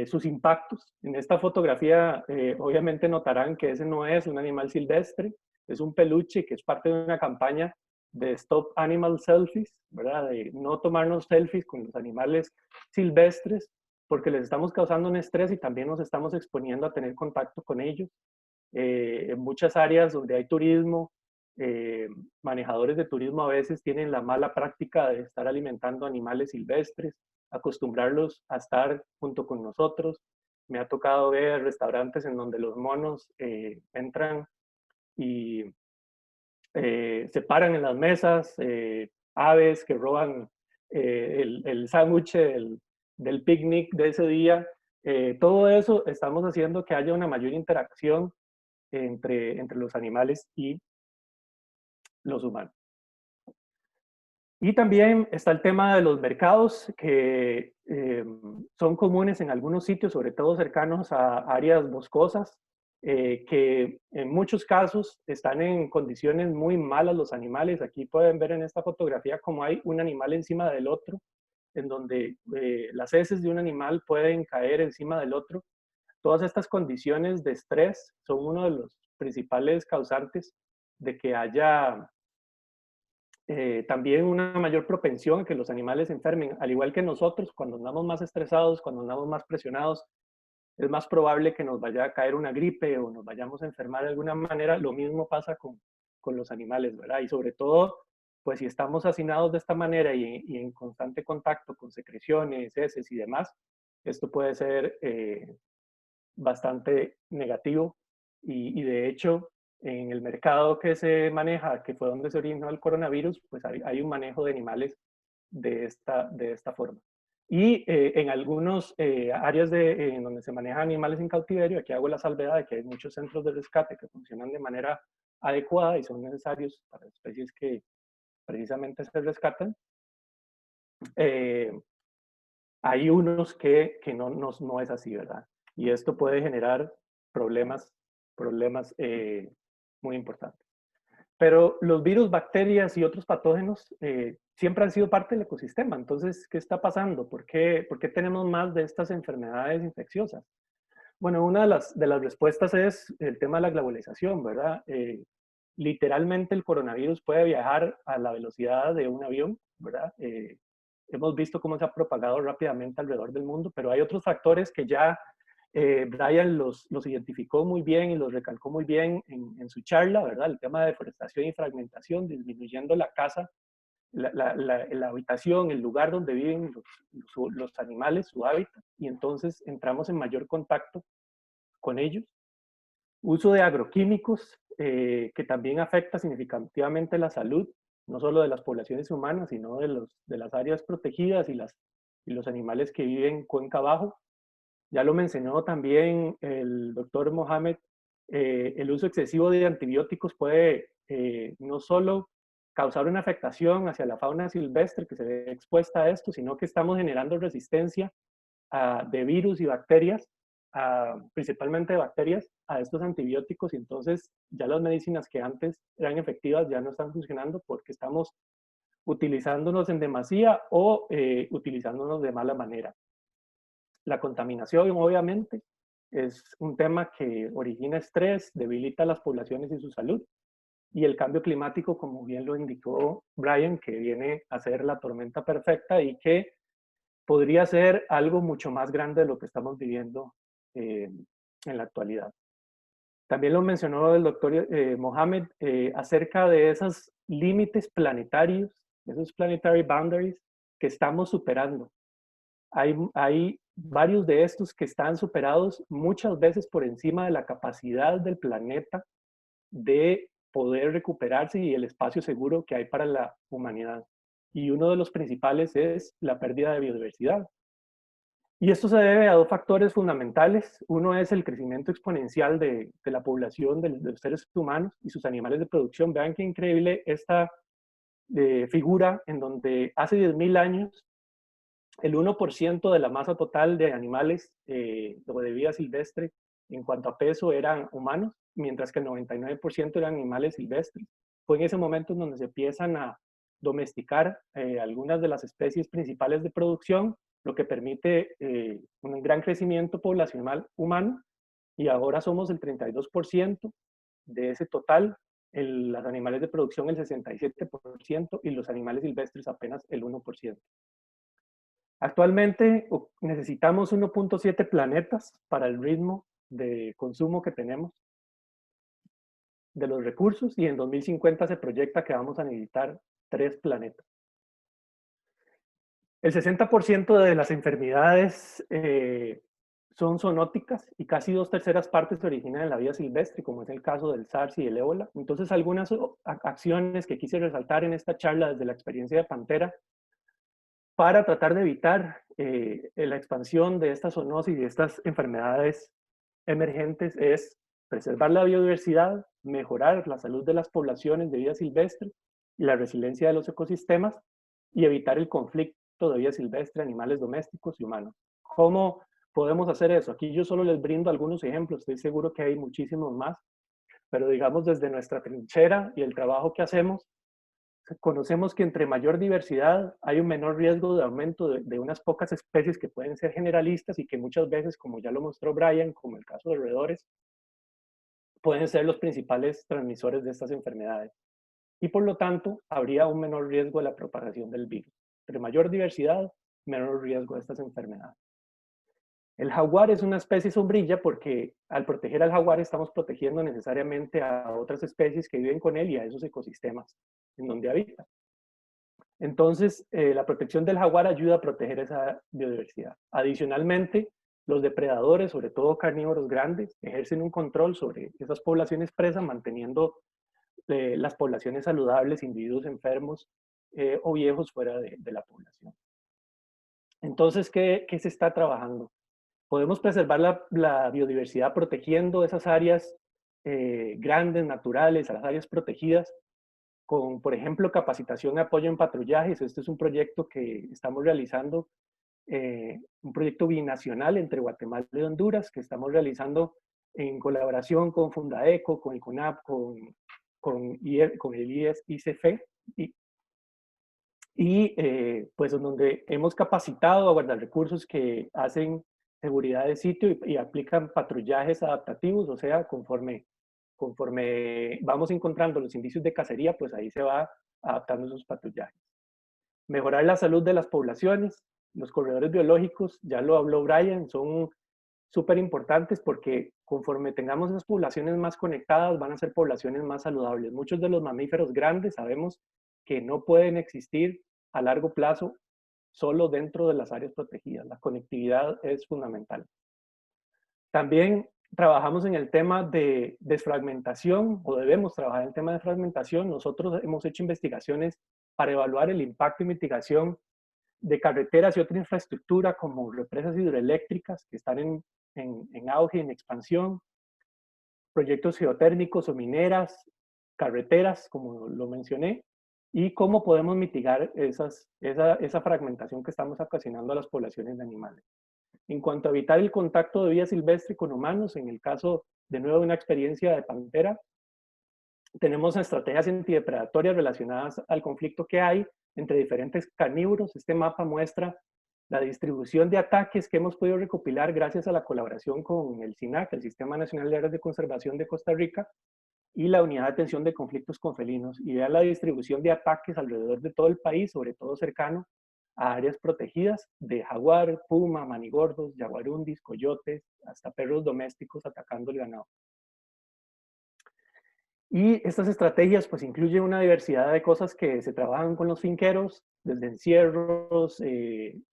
[SPEAKER 4] sus impactos. En esta fotografía, obviamente notarán que ese no es un animal silvestre, es un peluche que es parte de una campaña de Stop Animal Selfies, ¿verdad? De no tomarnos selfies con los animales silvestres, porque les estamos causando un estrés y también nos estamos exponiendo a tener contacto con ellos. En muchas áreas donde hay turismo, manejadores de turismo a veces tienen la mala práctica de estar alimentando animales silvestres, acostumbrarlos a estar junto con nosotros. Me ha tocado ver restaurantes en donde los monos entran y se paran en las mesas, aves que roban el sándwich del picnic de ese día. Todo eso estamos haciendo que haya una mayor interacción entre los animales y los humanos. Y también está el tema de los mercados que son comunes en algunos sitios, sobre todo cercanos a áreas boscosas, que en muchos casos están en condiciones muy malas los animales. Aquí pueden ver en esta fotografía cómo hay un animal encima del otro, en donde las heces de un animal pueden caer encima del otro. Todas estas condiciones de estrés son uno de los principales causantes de que haya también una mayor propensión a que los animales se enfermen, al igual que nosotros, cuando andamos más estresados, cuando andamos más presionados, es más probable que nos vaya a caer una gripe o nos vayamos a enfermar de alguna manera. Lo mismo pasa con los animales, ¿verdad? Y sobre todo, pues si estamos hacinados de esta manera y en constante contacto con secreciones, heces y demás, esto puede ser bastante negativo y de hecho en el mercado que se maneja, que fue donde se originó el coronavirus, pues hay un manejo de animales de esta forma. Y en algunas áreas en donde se manejan animales en cautiverio, aquí hago la salvedad de que hay muchos centros de rescate que funcionan de manera adecuada y son necesarios para especies que precisamente se rescatan. Hay unos que no es así, ¿verdad? Y esto puede generar problemas muy importantes. Pero los virus, bacterias y otros patógenos siempre han sido parte del ecosistema. Entonces, ¿qué está pasando? ¿Por qué tenemos más de estas enfermedades infecciosas? Bueno, una de las respuestas es el tema de la globalización, ¿verdad? Literalmente el coronavirus puede viajar a la velocidad de un avión, ¿verdad? Hemos visto cómo se ha propagado rápidamente alrededor del mundo, pero hay otros factores que ya Brian los identificó muy bien y los recalcó muy bien en su charla, ¿verdad? El tema de deforestación y fragmentación, disminuyendo la casa, la habitación, el lugar donde viven los animales, su hábitat, y entonces entramos en mayor contacto con ellos. Uso de agroquímicos, que también afecta significativamente la salud, no solo de las poblaciones humanas, sino de las áreas protegidas y los animales que viven cuenca abajo. Ya lo mencionó también el doctor Mohamed, el uso excesivo de antibióticos puede no solo causar una afectación hacia la fauna silvestre que se ve expuesta a esto, sino que estamos generando resistencia de virus y bacterias, principalmente bacterias, a estos antibióticos, y entonces ya las medicinas que antes eran efectivas ya no están funcionando porque estamos utilizándonos en demasía o utilizándonos de mala manera. La contaminación, obviamente, es un tema que origina estrés, debilita a las poblaciones y su salud. Y el cambio climático, como bien lo indicó Brian, que viene a ser la tormenta perfecta y que podría ser algo mucho más grande de lo que estamos viviendo en la actualidad. También lo mencionó el doctor Mohamed acerca de esos límites planetarios, esos planetary boundaries que estamos superando. Hay varios de estos que están superados muchas veces por encima de la capacidad del planeta de poder recuperarse y el espacio seguro que hay para la humanidad. Y uno de los principales es la pérdida de biodiversidad. Y esto se debe a dos factores fundamentales. Uno es el crecimiento exponencial de la población de los seres humanos y sus animales de producción. Vean qué increíble esta figura en donde hace 10.000 años el 1% de la masa total de animales o de vida silvestre en cuanto a peso eran humanos, mientras que el 99% eran animales silvestres. Fue en ese momento en donde se empiezan a domesticar algunas de las especies principales de producción, lo que permite un gran crecimiento poblacional humano, y ahora somos el 32% de ese total, los animales de producción el 67% y los animales silvestres apenas el 1%. Actualmente necesitamos 1.7 planetas para el ritmo de consumo que tenemos de los recursos, y en 2050 se proyecta que vamos a necesitar 3 planetas. El 60% de las enfermedades son zoonóticas y casi 2/3 partes se originan en la vida silvestre, como es el caso del SARS y el ébola. Entonces, algunas acciones que quise resaltar en esta charla desde la experiencia de Pantera para tratar de evitar la expansión de esta zoonosis y de estas enfermedades emergentes es preservar la biodiversidad, mejorar la salud de las poblaciones de vida silvestre y la resiliencia de los ecosistemas, y evitar el conflicto de vida silvestre, animales domésticos y humanos. ¿Cómo podemos hacer eso? Aquí yo solo les brindo algunos ejemplos, estoy seguro que hay muchísimos más, pero digamos desde nuestra trinchera y el trabajo que hacemos, conocemos que entre mayor diversidad hay un menor riesgo de aumento de unas pocas especies que pueden ser generalistas y que muchas veces, como ya lo mostró Brian, como el caso de roedores, pueden ser los principales transmisores de estas enfermedades. Y por lo tanto, habría un menor riesgo de la propagación del virus. Entre mayor diversidad, menor riesgo de estas enfermedades. El jaguar es una especie sombrilla porque al proteger al jaguar estamos protegiendo necesariamente a otras especies que viven con él y a esos ecosistemas en donde habita. Entonces, la protección del jaguar ayuda a proteger esa biodiversidad. Adicionalmente, los depredadores, sobre todo carnívoros grandes, ejercen un control sobre esas poblaciones presas, manteniendo las poblaciones saludables, individuos enfermos o viejos fuera de la población. Entonces, ¿qué se está trabajando? Podemos preservar la biodiversidad protegiendo esas áreas grandes, naturales, a las áreas protegidas, con, por ejemplo, capacitación y apoyo en patrullajes. Este es un proyecto que estamos realizando, un proyecto binacional entre Guatemala y Honduras, que estamos realizando en colaboración con Fundaeco, con el CONAP, con el ICF, pues en donde hemos capacitado a guardarrecursos que hacen seguridad de sitio y aplican patrullajes adaptativos, o sea, conforme vamos encontrando los indicios de cacería, pues ahí se va adaptando esos patrullajes. Mejorar la salud de las poblaciones, los corredores biológicos, ya lo habló Brian, son súper importantes porque conforme tengamos esas poblaciones más conectadas, van a ser poblaciones más saludables. Muchos de los mamíferos grandes sabemos que no pueden existir a largo plazo solo dentro de las áreas protegidas. La conectividad es fundamental. También trabajamos en el tema de desfragmentación, o debemos trabajar en el tema de fragmentación. Nosotros hemos hecho investigaciones para evaluar el impacto y mitigación de carreteras y otra infraestructura como represas hidroeléctricas que están en auge y en expansión, proyectos geotérmicos o mineras, carreteras, como lo mencioné, y cómo podemos mitigar esa fragmentación que estamos ocasionando a las poblaciones de animales. En cuanto a evitar el contacto de vida silvestre con humanos, en el caso, de nuevo, de una experiencia de pantera, tenemos estrategias antidepredatorias relacionadas al conflicto que hay entre diferentes carnívoros. Este mapa muestra la distribución de ataques que hemos podido recopilar gracias a la colaboración con el SINAC, el Sistema Nacional de Áreas de Conservación de Costa Rica, y la Unidad de Atención de Conflictos con Felinos. Y vean la distribución de ataques alrededor de todo el país, sobre todo cercano a áreas protegidas de jaguar, puma, manigordos, jaguarundis, coyotes, hasta perros domésticos atacando el ganado. Y estas estrategias pues incluyen una diversidad de cosas que se trabajan con los finqueros, desde encierros,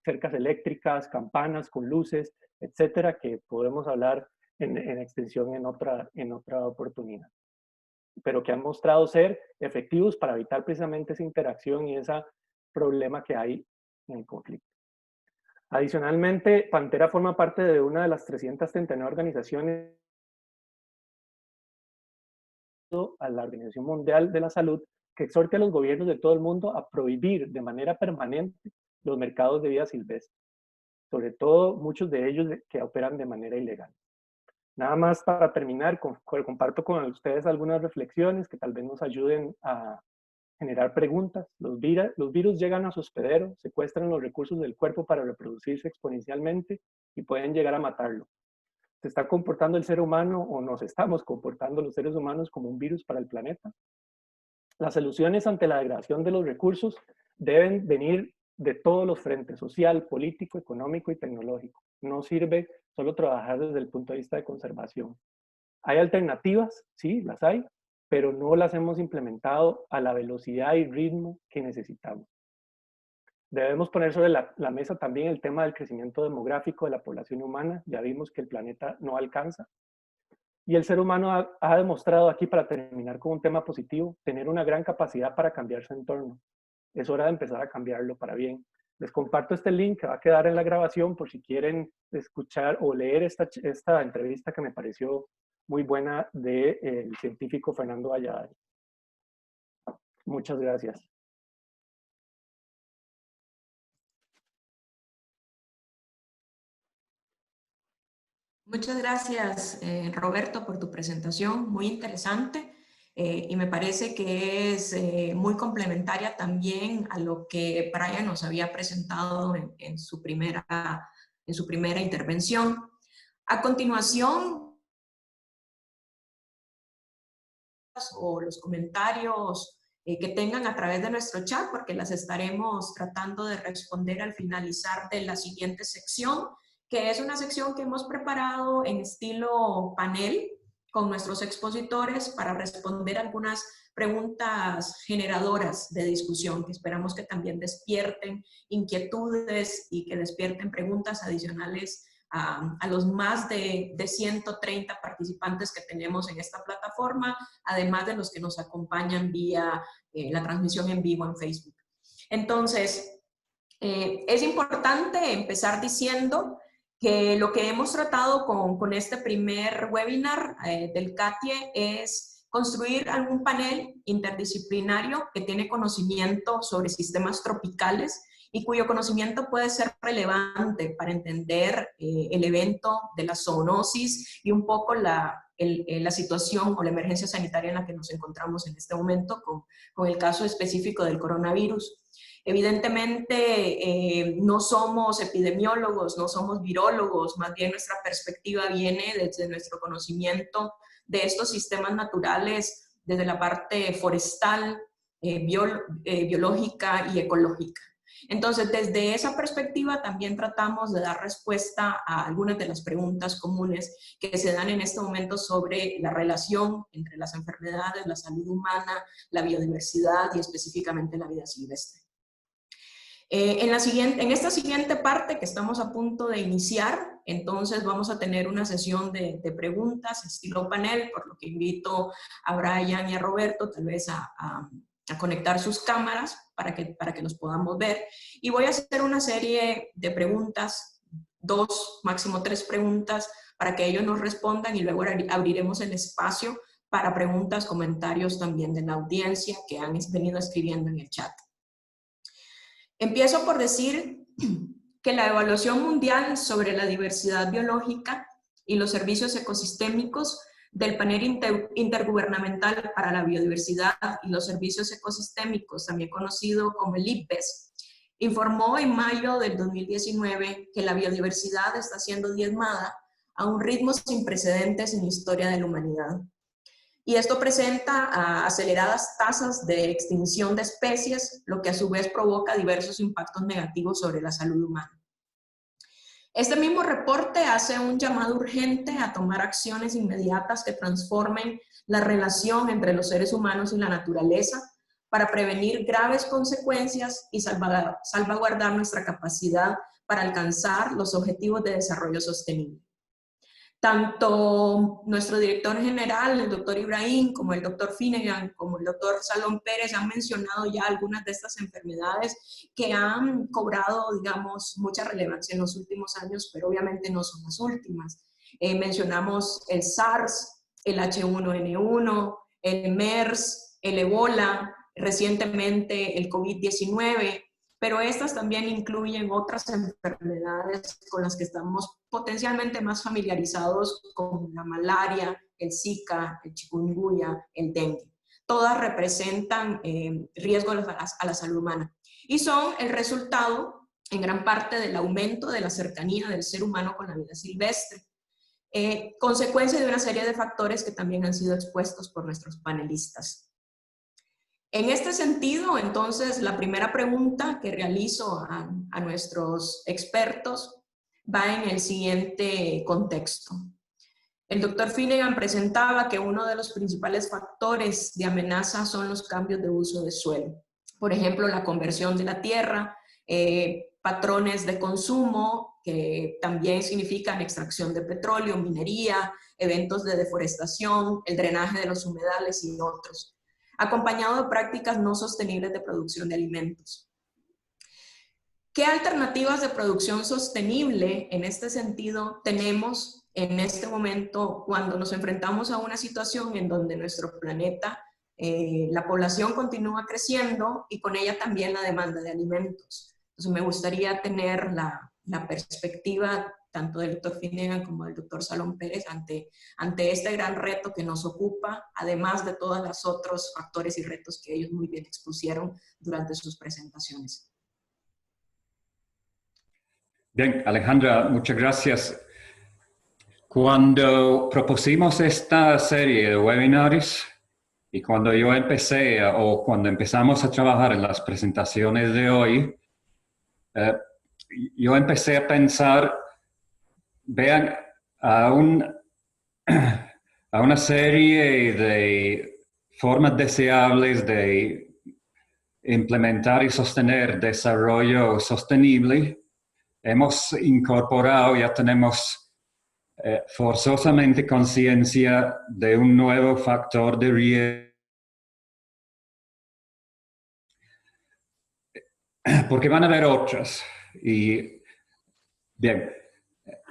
[SPEAKER 4] cercas eléctricas, campanas con luces, etcétera, que podemos hablar en extensión en otra oportunidad, pero que han mostrado ser efectivos para evitar precisamente esa interacción y ese problema que hay en el conflicto. Adicionalmente, Pantera forma parte de una de las 339 organizaciones a la Organización Mundial de la Salud, que exhorta a los gobiernos de todo el mundo a prohibir de manera permanente los mercados de vida silvestre, sobre todo muchos de ellos que operan de manera ilegal. Nada más para terminar, comparto con ustedes algunas reflexiones que tal vez nos ayuden a generar preguntas. Los virus llegan a su hospedero, secuestran los recursos del cuerpo para reproducirse exponencialmente y pueden llegar a matarlo. ¿Se está comportando el ser humano o nos estamos comportando los seres humanos como un virus para el planeta? Las soluciones ante la degradación de los recursos deben venir de todos los frentes: social, político, económico y tecnológico. No sirve solo trabajar desde el punto de vista de conservación. ¿Hay alternativas? Sí, las hay, pero no las hemos implementado a la velocidad y ritmo que necesitamos. Debemos poner sobre la mesa también el tema del crecimiento demográfico de la población humana. Ya vimos que el planeta no alcanza. Y el ser humano ha demostrado aquí, para terminar con un tema positivo, tener una gran capacidad para cambiar su entorno. Es hora de empezar a cambiarlo para bien. Les comparto este link que va a quedar en la grabación por si quieren escuchar o leer esta entrevista que me pareció muy buena del científico Fernando Valladares. Muchas gracias.
[SPEAKER 1] Muchas gracias, Roberto, por tu presentación, muy interesante, y me parece que es muy complementaria también a lo que Brian nos había presentado en su primera intervención. A continuación, o los comentarios que tengan a través de nuestro chat, porque las estaremos tratando de responder al finalizar de la siguiente sección, que es una sección que hemos preparado en estilo panel con nuestros expositores para responder algunas preguntas generadoras de discusión, que esperamos que también despierten inquietudes y que despierten preguntas adicionales a los más de 130 participantes que tenemos en esta plataforma, además de los que nos acompañan vía la transmisión en vivo en Facebook. Entonces, Es importante empezar diciendo que lo que hemos tratado con este primer webinar del CATIE es construir algún panel interdisciplinario que tiene conocimiento sobre sistemas tropicales y cuyo conocimiento puede ser relevante para entender el evento de la zoonosis y un poco la situación o la emergencia sanitaria en la que nos encontramos en este momento con el caso específico del coronavirus. Evidentemente, no somos epidemiólogos, no somos virólogos, más bien nuestra perspectiva viene desde nuestro conocimiento de estos sistemas naturales, desde la parte forestal, biológica y ecológica. Entonces, desde esa perspectiva también tratamos de dar respuesta a algunas de las preguntas comunes que se dan en este momento sobre la relación entre las enfermedades, la salud humana, la biodiversidad y específicamente la vida silvestre. En esta siguiente parte que estamos a punto de iniciar, entonces vamos a tener una sesión de preguntas estilo panel, por lo que invito a Brian y a Roberto tal vez a conectar sus cámaras para que los podamos ver. Y voy a hacer una serie de preguntas, 2, máximo 3 preguntas, para que ellos nos respondan y luego abriremos el espacio para preguntas, comentarios también de la audiencia que han venido escribiendo en el chat. Empiezo por decir que la evaluación mundial sobre la diversidad biológica y los servicios ecosistémicos del Panel Intergubernamental para la Biodiversidad y los Servicios Ecosistémicos, también conocido como el IPBES, informó en mayo del 2019 que la biodiversidad está siendo diezmada a un ritmo sin precedentes en la historia de la humanidad. Y esto presenta aceleradas tasas de extinción de especies, lo que a su vez provoca diversos impactos negativos sobre la salud humana. Este mismo reporte hace un llamado urgente a tomar acciones inmediatas que transformen la relación entre los seres humanos y la naturaleza para prevenir graves consecuencias y salvaguardar nuestra capacidad para alcanzar los objetivos de desarrollo sostenible. Tanto nuestro director general, el doctor Ibrahim, como el doctor Finnegan, como el doctor Salón Pérez han mencionado ya algunas de estas enfermedades que han cobrado, digamos, mucha relevancia en los últimos años, pero obviamente no son las últimas. Mencionamos el SARS, el H1N1, el MERS, el Ebola, recientemente el COVID-19, pero estas también incluyen otras enfermedades con las que estamos potencialmente más familiarizados, como la malaria, el Zika, el chikungunya, el dengue. Todas representan riesgo a la salud humana y son el resultado, en gran parte, del aumento de la cercanía del ser humano con la vida silvestre, consecuencia de una serie de factores que también han sido expuestos por nuestros panelistas. En este sentido, entonces, la primera pregunta que realizo a nuestros expertos va en el siguiente contexto. El doctor Finnegan presentaba que uno de los principales factores de amenaza son los cambios de uso de suelo. Por ejemplo, la conversión de la tierra, patrones de consumo que también significan extracción de petróleo, minería, eventos de deforestación, el drenaje de los humedales y otros, acompañado de prácticas no sostenibles de producción de alimentos. ¿Qué alternativas de producción sostenible en este sentido tenemos en este momento cuando nos enfrentamos a una situación en donde nuestro planeta, la población continúa creciendo y con ella también la demanda de alimentos? Entonces me gustaría tener la perspectiva tanto del doctor Finnegan como del doctor Salón Pérez ante este gran reto que nos ocupa, además de todos los otros factores y retos que ellos muy bien expusieron durante sus presentaciones.
[SPEAKER 3] Bien, Alejandra, muchas gracias. Cuando propusimos esta serie de webinars y cuando yo empecé cuando empezamos a trabajar en las presentaciones de hoy, yo empecé a pensar, vean, a una serie de formas deseables de implementar y sostener desarrollo sostenible. Hemos incorporado, ya tenemos forzosamente conciencia de un nuevo factor de riesgo. porque van a haber otras. Y bien,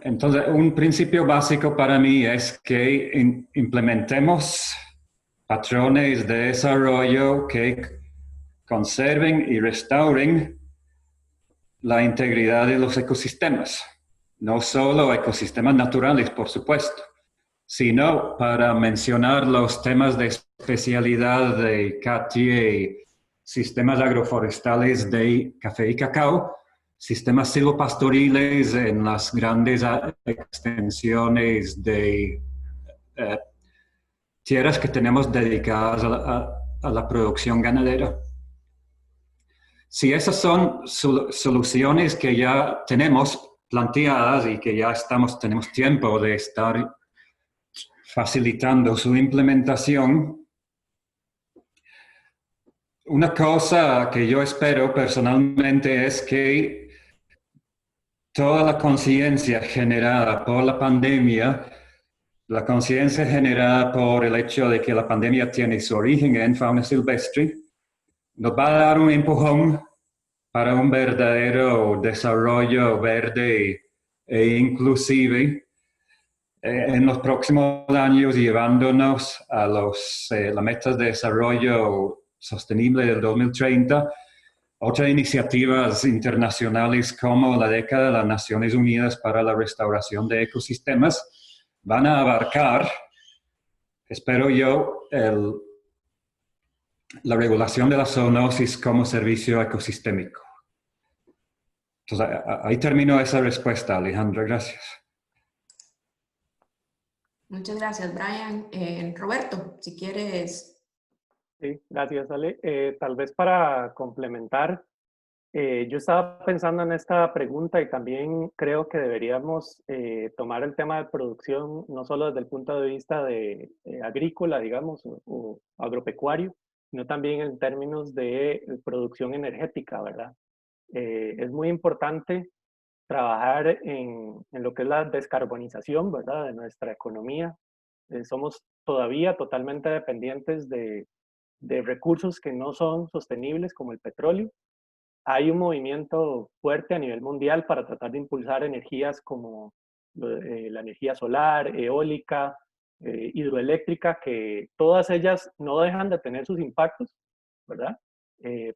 [SPEAKER 3] entonces un principio básico para mí es que implementemos patrones de desarrollo que conserven y restauren la integridad de los ecosistemas. No solo ecosistemas naturales, por supuesto, sino para mencionar los temas de especialidad de Katia, sistemas agroforestales de café y cacao, sistemas silvopastoriles en las grandes extensiones de tierras que tenemos dedicadas a la producción ganadera. Si esas son soluciones que ya tenemos planteadas y que ya tenemos tiempo de estar facilitando su implementación, una cosa que yo espero personalmente es que toda la conciencia generada por la pandemia, la conciencia generada por el hecho de que la pandemia tiene su origen en fauna silvestre, nos va a dar un empujón para un verdadero desarrollo verde e inclusive en los próximos años, llevándonos a las metas de desarrollo sostenible del 2030. Otras iniciativas internacionales como la década de las Naciones Unidas para la Restauración de Ecosistemas van a abarcar, espero yo, la regulación de la zoonosis como servicio ecosistémico. Entonces, ahí termino esa respuesta, Alejandra. Gracias.
[SPEAKER 1] Muchas gracias, Brian. Roberto, si quieres.
[SPEAKER 4] Sí, gracias, Ale. Tal vez para complementar, yo estaba pensando en esta pregunta y también creo que deberíamos tomar el tema de producción no solo desde el punto de vista de agrícola, digamos, o agropecuario, sino también en términos de producción energética, ¿verdad? Es muy importante trabajar en lo que es la descarbonización, ¿verdad?, de nuestra economía. Somos todavía totalmente dependientes de recursos que no son sostenibles como el petróleo. Hay un movimiento fuerte a nivel mundial para tratar de impulsar energías como la energía solar, eólica, hidroeléctrica, que todas ellas no dejan de tener sus impactos, ¿verdad?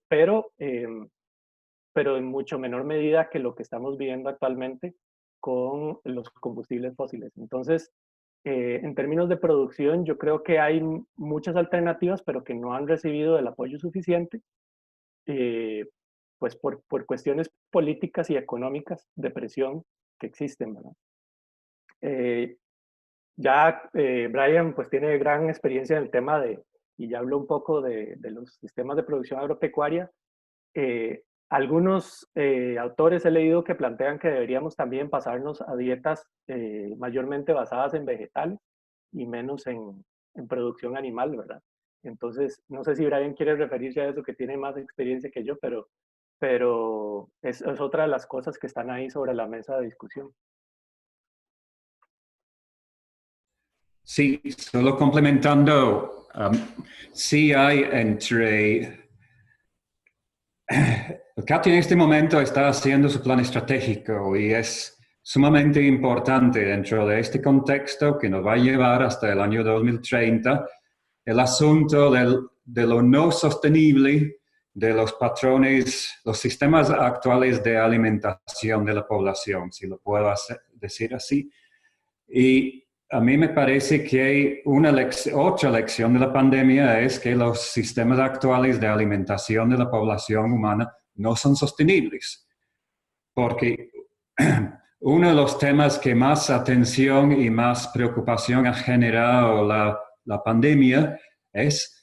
[SPEAKER 4] Pero en mucho menor medida que lo que estamos viviendo actualmente con los combustibles fósiles. Entonces, en términos de producción, yo creo que hay muchas alternativas, pero que no han recibido el apoyo suficiente, pues por cuestiones políticas y económicas de presión que existen, ¿verdad? Brian pues tiene gran experiencia en el tema y ya habló un poco de los sistemas de producción agropecuaria. Algunos autores he leído que plantean que deberíamos también pasarnos a dietas mayormente basadas en vegetales y menos en producción animal, ¿verdad? Entonces, no sé si Brian quiere referirse a eso, que tiene más experiencia que yo, pero es otra de las cosas que están ahí sobre la mesa de discusión.
[SPEAKER 3] Sí, solo complementando, sí hay entre... El CATI en este momento está haciendo su plan estratégico y es sumamente importante dentro de este contexto que nos va a llevar hasta el año 2030 el asunto de lo no sostenible de los patrones, los sistemas actuales de alimentación de la población, si lo puedo decir así. Y a mí me parece que otra lección de la pandemia es que los sistemas actuales de alimentación de la población humana no son sostenibles, porque uno de los temas que más atención y más preocupación ha generado la pandemia es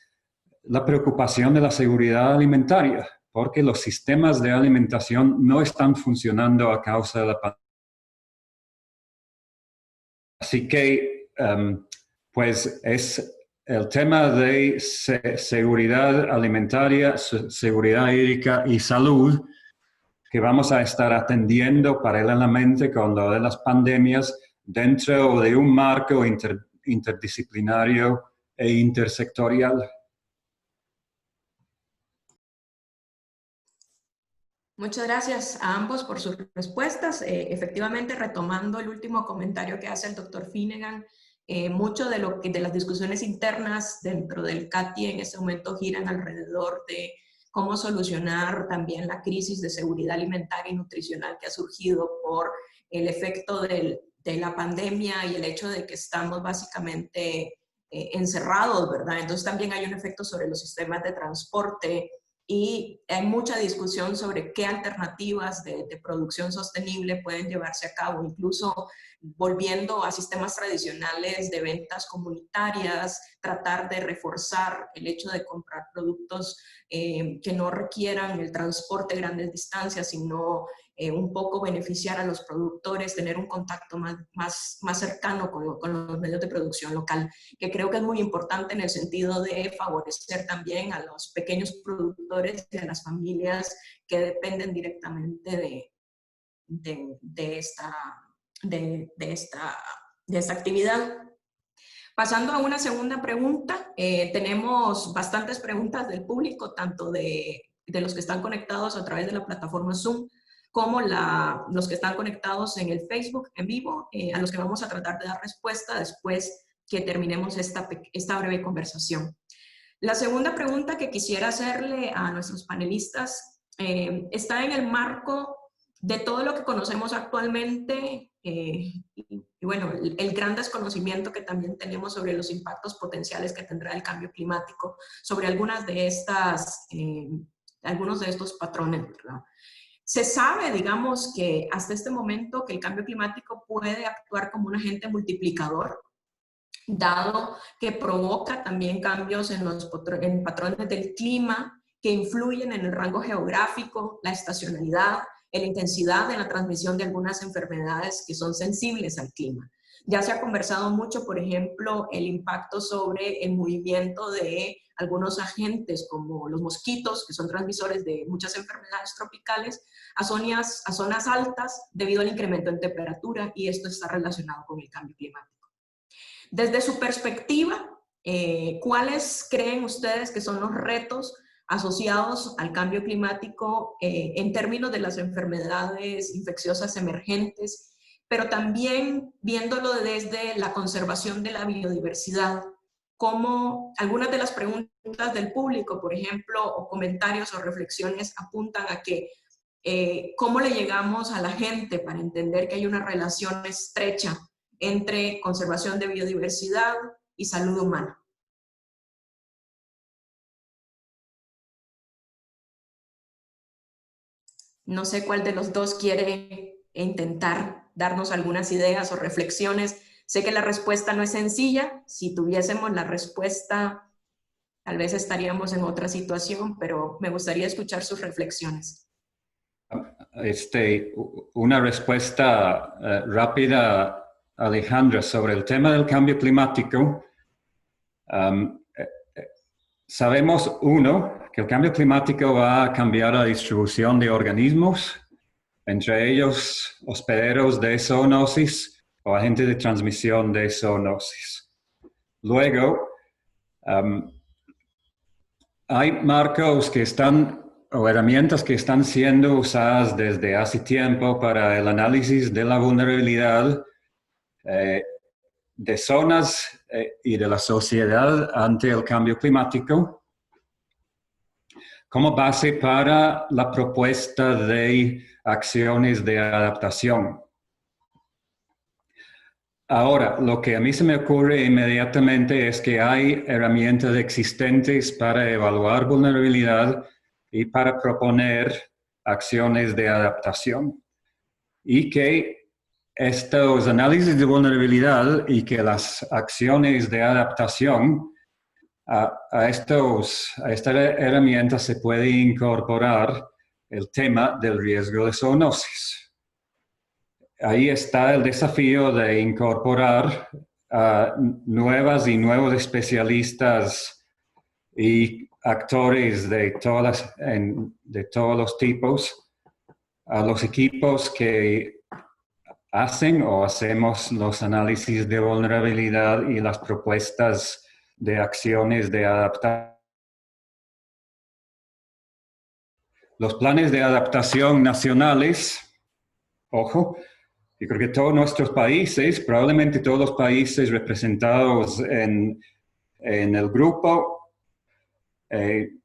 [SPEAKER 3] la preocupación de la seguridad alimentaria, porque los sistemas de alimentación no están funcionando a causa de la pandemia. Así que, pues es el tema de seguridad alimentaria, seguridad hídrica y salud que vamos a estar atendiendo paralelamente con lo de las pandemias dentro de un marco interdisciplinario e intersectorial.
[SPEAKER 1] Muchas gracias a ambos por sus respuestas. Efectivamente, retomando el último comentario que hace el doctor Finnegan, mucho de las discusiones internas dentro del CATI en este momento giran alrededor de cómo solucionar también la crisis de seguridad alimentaria y nutricional que ha surgido por el efecto de la pandemia y el hecho de que estamos básicamente encerrados, ¿verdad? Entonces también hay un efecto sobre los sistemas de transporte, y hay mucha discusión sobre qué alternativas de producción sostenible pueden llevarse a cabo, incluso volviendo a sistemas tradicionales de ventas comunitarias, tratar de reforzar el hecho de comprar productos que no requieran el transporte de grandes distancias, sino un poco beneficiar a los productores, tener un contacto más cercano con los medios de producción local, que creo que es muy importante en el sentido de favorecer también a los pequeños productores y a las familias que dependen directamente de esta actividad. Pasando a una segunda pregunta, tenemos bastantes preguntas del público, tanto de los que están conectados a través de la plataforma Zoom, como los que están conectados en el Facebook en vivo, a los que vamos a tratar de dar respuesta después que terminemos esta breve conversación. La segunda pregunta que quisiera hacerle a nuestros panelistas está en el marco de todo lo que conocemos actualmente y bueno, el gran desconocimiento que también tenemos sobre los impactos potenciales que tendrá el cambio climático sobre algunos de estos patrones, ¿verdad? Se sabe, digamos, que hasta este momento que el cambio climático puede actuar como un agente multiplicador, dado que provoca también cambios en patrones del clima que influyen en el rango geográfico, la estacionalidad, en la intensidad de la transmisión de algunas enfermedades que son sensibles al clima. Ya se ha conversado mucho, por ejemplo, el impacto sobre el movimiento de algunos agentes como los mosquitos, que son transmisores de muchas enfermedades tropicales, a zonas altas debido al incremento en temperatura, y esto está relacionado con el cambio climático. Desde su perspectiva, ¿cuáles creen ustedes que son los retos asociados al cambio climático en términos de las enfermedades infecciosas emergentes, pero también viéndolo desde la conservación de la biodiversidad? Como algunas de las preguntas del público, por ejemplo, o comentarios o reflexiones apuntan a que cómo le llegamos a la gente para entender que hay una relación estrecha entre conservación de biodiversidad y salud humana. No sé cuál de los dos quiere intentar darnos algunas ideas o reflexiones. Sé que la respuesta no es sencilla. Si tuviésemos la respuesta, tal vez estaríamos en otra situación, pero me gustaría escuchar sus reflexiones.
[SPEAKER 3] Una respuesta rápida, Alejandra, sobre el tema del cambio climático. Sabemos, que el cambio climático va a cambiar la distribución de organismos, entre ellos hospederos de zoonosis o agentes de transmisión de zoonosis. Luego, hay marcos o herramientas que están siendo usadas desde hace tiempo para el análisis de la vulnerabilidad de zonas y de la sociedad ante el cambio climático, como base para la propuesta de acciones de adaptación. Ahora, lo que a mí se me ocurre inmediatamente es que hay herramientas existentes para evaluar vulnerabilidad y para proponer acciones de adaptación. Y que estos análisis de vulnerabilidad y que las acciones de adaptación a estas herramientas se puede incorporar el tema del riesgo de zoonosis. Ahí está el desafío de incorporar nuevos especialistas y actores de todos los tipos a los equipos que hacen o hacemos los análisis de vulnerabilidad y las propuestas de acciones de adaptación. los planes de adaptación nacionales, ojo, yo creo que todos nuestros países, probablemente todos los países representados en el grupo, en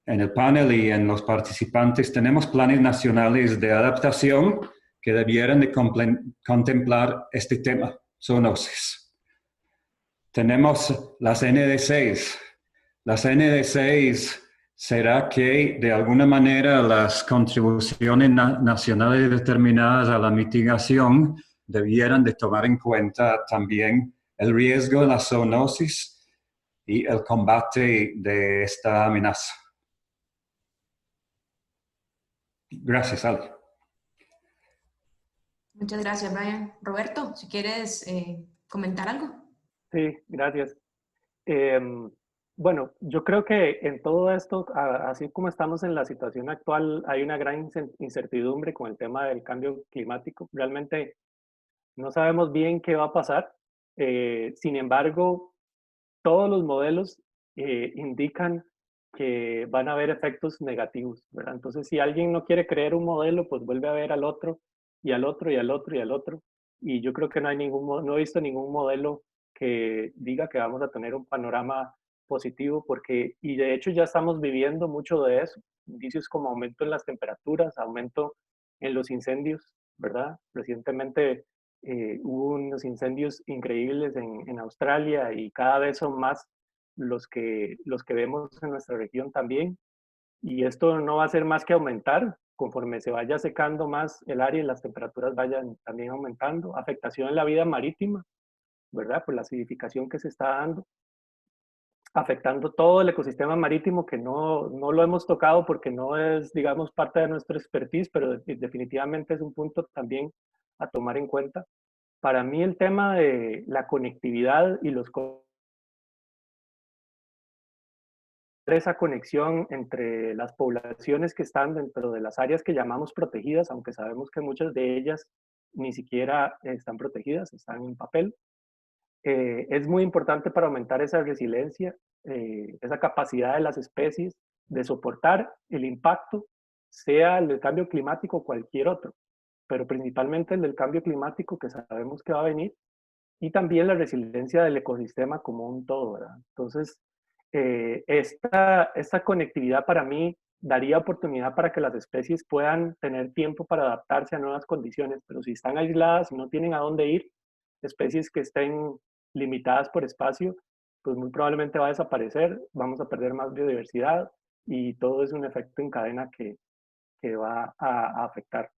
[SPEAKER 3] el panel y en los participantes, tenemos planes nacionales de adaptación que debieran de contemplar este tema, zoonosis. Tenemos las NDCs. Las NDCs, ¿será que de alguna manera las contribuciones nacionales determinadas a la mitigación debieran de tomar en cuenta también el riesgo de la zoonosis y el combate de esta amenaza? Gracias, Ali.
[SPEAKER 1] Muchas gracias, Brian. Roberto, si quieres comentar algo.
[SPEAKER 4] Sí, gracias. Bueno, yo creo que en todo esto, así como estamos en la situación actual, hay una gran incertidumbre con el tema del cambio climático. Realmente no sabemos bien qué va a pasar. Sin embargo, todos los modelos indican que van a haber efectos negativos, ¿verdad? Entonces, si alguien no quiere creer un modelo, pues vuelve a ver al otro y al otro y al otro y al otro. Y yo creo que no he visto ningún modelo que diga que vamos a tener un panorama positivo, porque, y de hecho ya estamos viviendo mucho de eso, indicios como aumento en las temperaturas, aumento en los incendios, ¿verdad? Recientemente hubo unos incendios increíbles en Australia y cada vez son más los que vemos en nuestra región también. Y esto no va a ser más que aumentar conforme se vaya secando más el área y las temperaturas vayan también aumentando. Afectación en la vida marítima, ¿verdad? Por la acidificación que se está dando, afectando todo el ecosistema marítimo que no lo hemos tocado porque no es, digamos, parte de nuestro expertise, pero definitivamente es un punto también a tomar en cuenta. Para mí el tema de la conectividad y esa conexión entre las poblaciones que están dentro de las áreas que llamamos protegidas, aunque sabemos que muchas de ellas ni siquiera están protegidas, están en papel, es muy importante para aumentar esa resiliencia, esa capacidad de las especies de soportar el impacto, sea el del cambio climático o cualquier otro, pero principalmente el del cambio climático que sabemos que va a venir, y también la resiliencia del ecosistema como un todo, ¿verdad? Entonces, esta conectividad para mí daría oportunidad para que las especies puedan tener tiempo para adaptarse a nuevas condiciones, pero si están aisladas y no tienen a dónde ir, especies que estén limitadas por espacio, pues muy probablemente va a desaparecer, vamos a perder más biodiversidad y todo es un efecto en cadena que va a afectar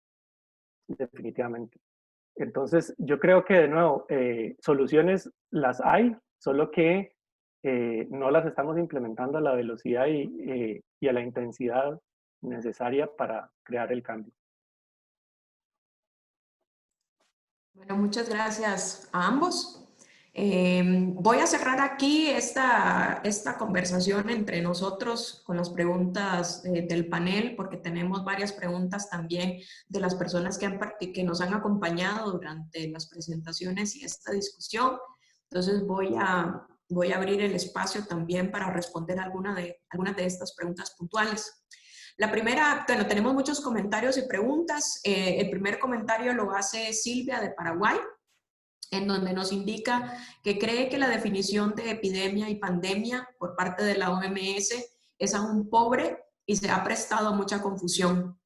[SPEAKER 4] definitivamente. Entonces, yo creo que de nuevo, soluciones las hay, solo que no las estamos implementando a la velocidad y a la intensidad necesaria para crear el cambio.
[SPEAKER 1] Bueno, muchas gracias a ambos. Voy a cerrar aquí esta conversación entre nosotros con las preguntas del panel, porque tenemos varias preguntas también de las personas que nos han acompañado durante las presentaciones y esta discusión. Entonces voy a abrir el espacio también para responder algunas de estas preguntas puntuales. La primera, bueno, tenemos muchos comentarios y preguntas. El primer comentario lo hace Silvia de Paraguay, en donde nos indica que cree que la definición de epidemia y pandemia por parte de la OMS es aún pobre y se ha prestado a mucha confusión.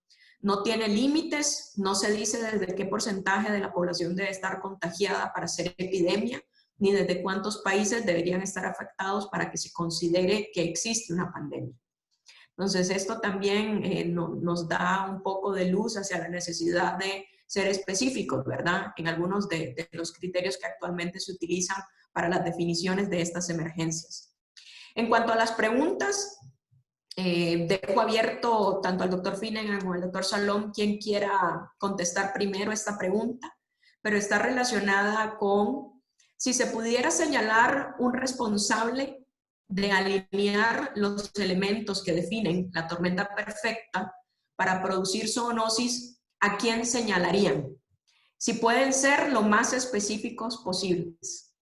[SPEAKER 1] No tiene límites, no se dice desde qué porcentaje de la población debe estar contagiada para ser epidemia, ni desde cuántos países deberían estar afectados para que se considere que existe una pandemia. Entonces, esto también nos da un poco de luz hacia la necesidad de ser específicos, ¿verdad? En algunos de los criterios que actualmente se utilizan para las definiciones de estas emergencias. En cuanto a las preguntas, dejo abierto tanto al doctor Finnegan como al doctor Salom quien quiera contestar primero esta pregunta, pero está relacionada con si se pudiera señalar un responsable de alinear los elementos que definen la tormenta perfecta para producir zoonosis, ¿a quién señalarían? Si pueden ser lo más específicos posibles.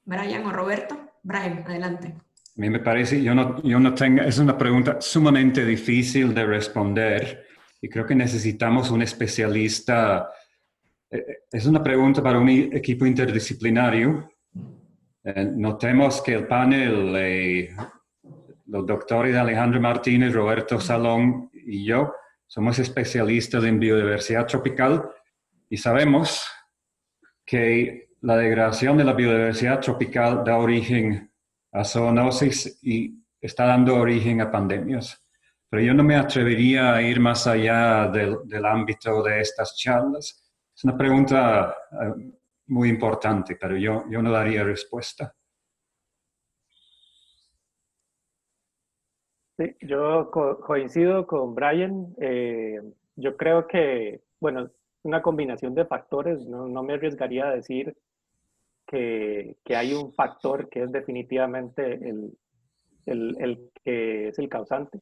[SPEAKER 1] Brian o Roberto. Brian, adelante.
[SPEAKER 3] A mí me parece, yo no tengo, es una pregunta sumamente difícil de responder y creo que necesitamos un especialista. Es una pregunta para un equipo interdisciplinario. Notemos que el panel, los doctores Alejandro Martínez, Roberto Salón y yo, somos especialistas en biodiversidad tropical y sabemos que la degradación de la biodiversidad tropical da origen a zoonosis y está dando origen a pandemias. Pero yo no me atrevería a ir más allá del ámbito de estas charlas. Es una pregunta muy importante, pero yo no daría respuesta.
[SPEAKER 4] Sí, yo coincido con Brian. Yo creo que, bueno, una combinación de factores. No me arriesgaría a decir que hay un factor que es definitivamente el que es el causante.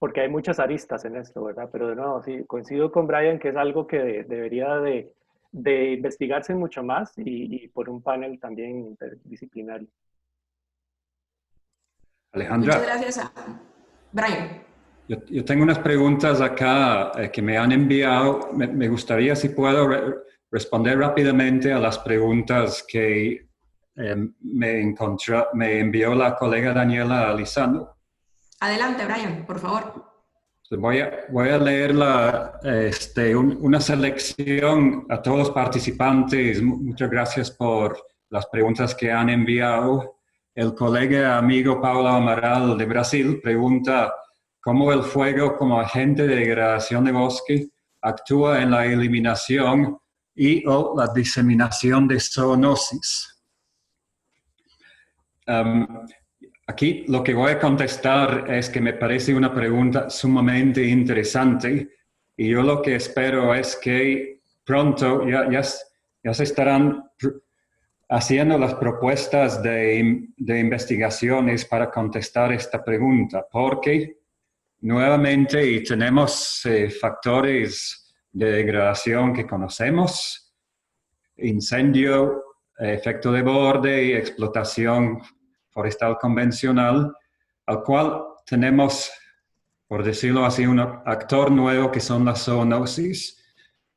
[SPEAKER 4] Porque hay muchas aristas en esto, ¿verdad? Pero de nuevo, sí, coincido con Brian que es algo que debería de investigarse mucho más y por un panel también interdisciplinario.
[SPEAKER 3] Alejandra.
[SPEAKER 1] Muchas gracias a Brian.
[SPEAKER 3] Yo tengo unas preguntas acá que me han enviado. Me gustaría si puedo responder rápidamente a las preguntas que me envió la colega Daniela Lizano.
[SPEAKER 1] Adelante, Brian, por favor.
[SPEAKER 3] Voy a leer una selección a todos los participantes. Muchas gracias por las preguntas que han enviado. El colega amigo Paulo Amaral de Brasil pregunta cómo el fuego como agente de degradación de bosque actúa en la eliminación y o la diseminación de zoonosis. Aquí lo que voy a contestar es que me parece una pregunta sumamente interesante y yo lo que espero es que pronto ya se estarán haciendo las propuestas de investigaciones para contestar esta pregunta, porque nuevamente tenemos factores de degradación que conocemos, incendio, efecto de borde y explotación forestal convencional, al cual tenemos, por decirlo así, un actor nuevo que son las zoonosis.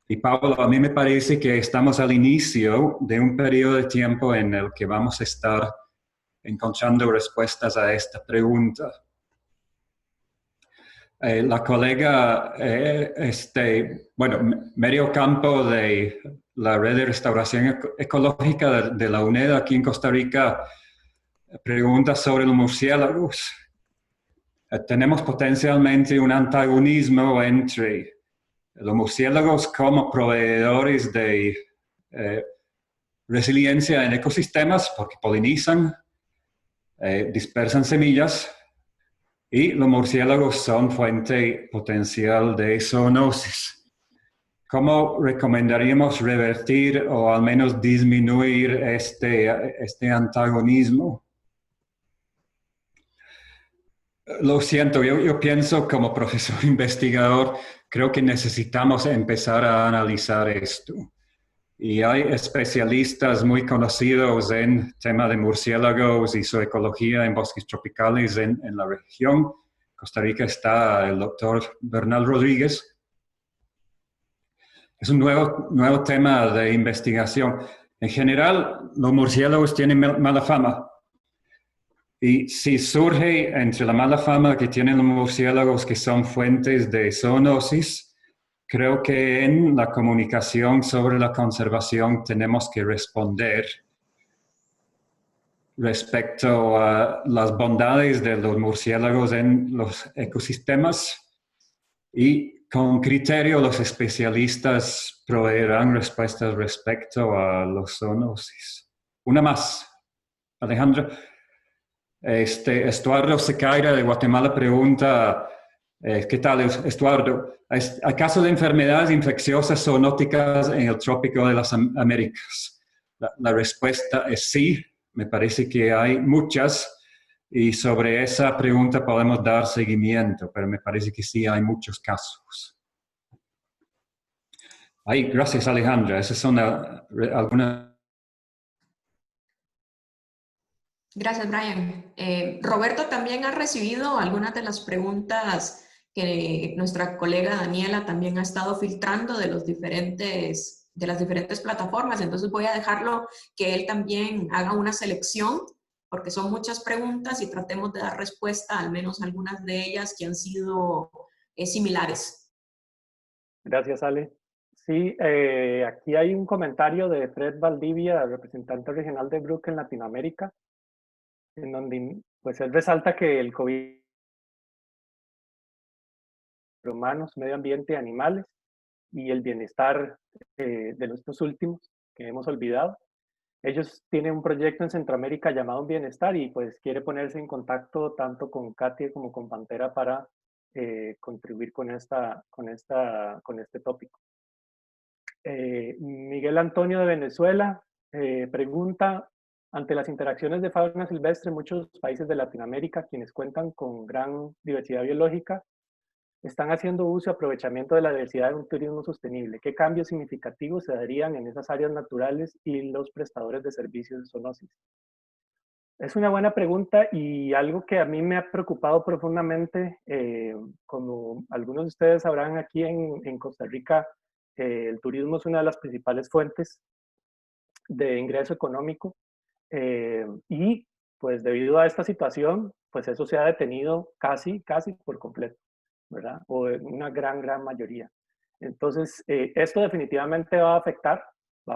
[SPEAKER 3] Y Pablo, a mí me parece que estamos al inicio de un periodo de tiempo en el que vamos a estar encontrando respuestas a esta pregunta. La colega, Medio Campo de la Red de Restauración Ecológica de la UNED aquí en Costa Rica, pregunta sobre los murciélagos. Tenemos potencialmente un antagonismo entre los murciélagos como proveedores de resiliencia en ecosistemas porque polinizan, dispersan semillas, y los murciélagos son fuente potencial de zoonosis. ¿Cómo recomendaríamos revertir o al menos disminuir este antagonismo? Lo siento, yo pienso como profesor investigador, creo que necesitamos empezar a analizar esto. Y hay especialistas muy conocidos en tema de murciélagos y su ecología en bosques tropicales en la región. En Costa Rica está el doctor Bernal Rodríguez. Es un nuevo tema de investigación. En general, los murciélagos tienen mala fama. Y si surge entre la mala fama que tienen los murciélagos que son fuentes de zoonosis, creo que en la comunicación sobre la conservación tenemos que responder respecto a las bondades de los murciélagos en los ecosistemas y con criterio los especialistas proveerán respuestas respecto a los zoonosis. Una más, Alejandra. Estuardo Secaira de Guatemala pregunta, ¿qué tal, Estuardo? ¿Hay casos de enfermedades infecciosas zoonóticas en el trópico de las Américas? La respuesta es sí, me parece que hay muchas y sobre esa pregunta podemos dar seguimiento, pero me parece que sí hay muchos casos. Gracias, Alejandra. Esas son algunas
[SPEAKER 1] Gracias, Brian. Roberto también ha recibido algunas de las preguntas que nuestra colega Daniela también ha estado filtrando de de las diferentes plataformas. Entonces voy a dejarlo que él también haga una selección, porque son muchas preguntas y tratemos de dar respuesta a al menos algunas de ellas que han sido similares.
[SPEAKER 4] Gracias, Ale. Sí, aquí hay un comentario de Fred Valdivia, representante regional de Brook en Latinoamérica, en donde pues él resalta que el COVID, humanos, medio ambiente, animales y el bienestar de nuestros últimos que hemos olvidado. Ellos tienen un proyecto en Centroamérica llamado Bienestar y pues quiere ponerse en contacto tanto con Katia como con Pantera para contribuir con este tópico. Miguel Antonio de Venezuela pregunta, ante las interacciones de fauna silvestre en muchos países de Latinoamérica, quienes cuentan con gran diversidad biológica, están haciendo uso y aprovechamiento de la diversidad de un turismo sostenible. ¿Qué cambios significativos se darían en esas áreas naturales y los prestadores de servicios de zoonosis? Es una buena pregunta y algo que a mí me ha preocupado profundamente. Como algunos de ustedes sabrán, aquí en Costa Rica el turismo es una de las principales fuentes de ingreso económico y pues debido a esta situación, pues eso se ha detenido casi por completo, ¿verdad? O en una gran mayoría. Entonces, esto definitivamente va a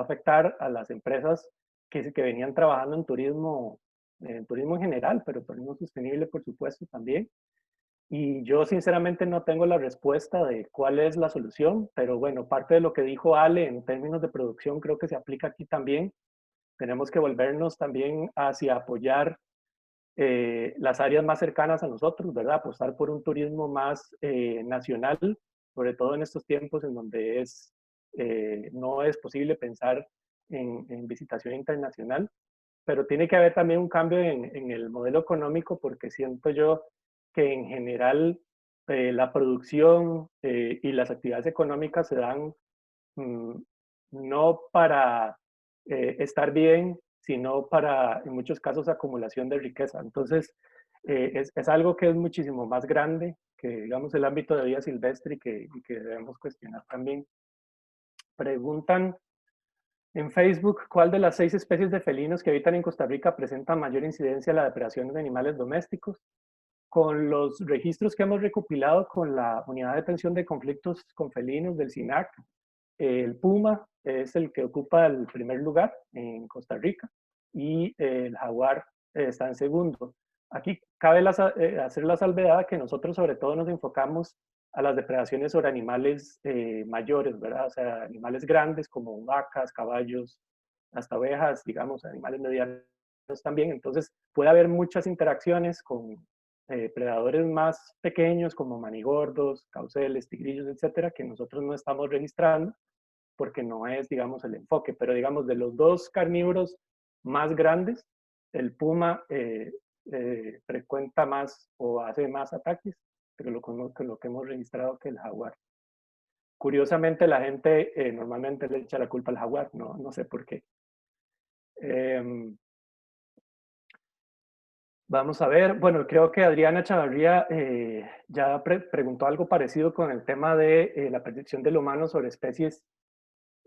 [SPEAKER 4] afectar a las empresas que venían trabajando en turismo en general, pero turismo sostenible, por supuesto, también. Y yo sinceramente no tengo la respuesta de cuál es la solución, pero bueno, parte de lo que dijo Ale en términos de producción creo que se aplica aquí también. Tenemos que volvernos también hacia apoyar las áreas más cercanas a nosotros, ¿verdad? Apostar por un turismo más nacional, sobre todo en estos tiempos en donde no es posible pensar en visitación internacional, pero tiene que haber también un cambio en el modelo económico porque siento yo que en general la producción y las actividades económicas se dan mm, no para estar bien, sino para, en muchos casos, acumulación de riqueza. Entonces, es algo que es muchísimo más grande que, digamos, el ámbito de vida silvestre y que debemos cuestionar también. Preguntan en Facebook, ¿cuál de las 6 especies de felinos que habitan en Costa Rica presenta mayor incidencia a la depredación de animales domésticos? Con los registros que hemos recopilado con la Unidad de Atención de Conflictos con Felinos del SINAC, el puma es el que ocupa el primer lugar en Costa Rica y el jaguar está en segundo. Aquí cabe hacer la salvedad que nosotros sobre todo nos enfocamos a las depredaciones sobre animales mayores, ¿verdad? O sea, animales grandes como vacas, caballos, hasta ovejas, digamos, animales medianos también. Entonces puede haber muchas interacciones con predadores más pequeños como manigordos, cauceles, tigrillos, etcétera, que nosotros no estamos registrando porque no es, digamos, el enfoque. Pero, digamos, de los dos carnívoros más grandes, el puma frecuenta más o hace más ataques, pero lo que hemos registrado que el jaguar. Curiosamente, la gente normalmente le echa la culpa al jaguar, no sé por qué. Vamos a ver, bueno, creo que Adriana Chavarría ya preguntó algo parecido con el tema de la predicción del humano sobre especies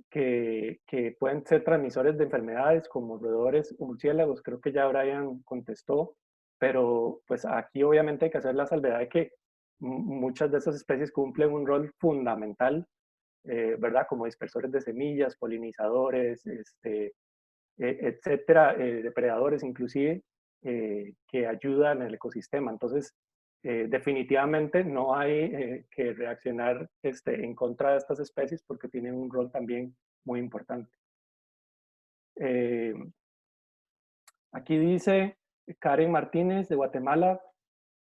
[SPEAKER 4] que pueden ser transmisores de enfermedades como roedores o murciélagos. Creo que ya Brian contestó, pero pues aquí obviamente hay que hacer la salvedad de que muchas de esas especies cumplen un rol fundamental, ¿verdad? Como dispersores de semillas, polinizadores, etcétera, depredadores inclusive, que ayudan en el ecosistema. Entonces, definitivamente no hay que reaccionar en contra de estas especies porque tienen un rol también muy importante. Aquí dice Karen Martínez de Guatemala,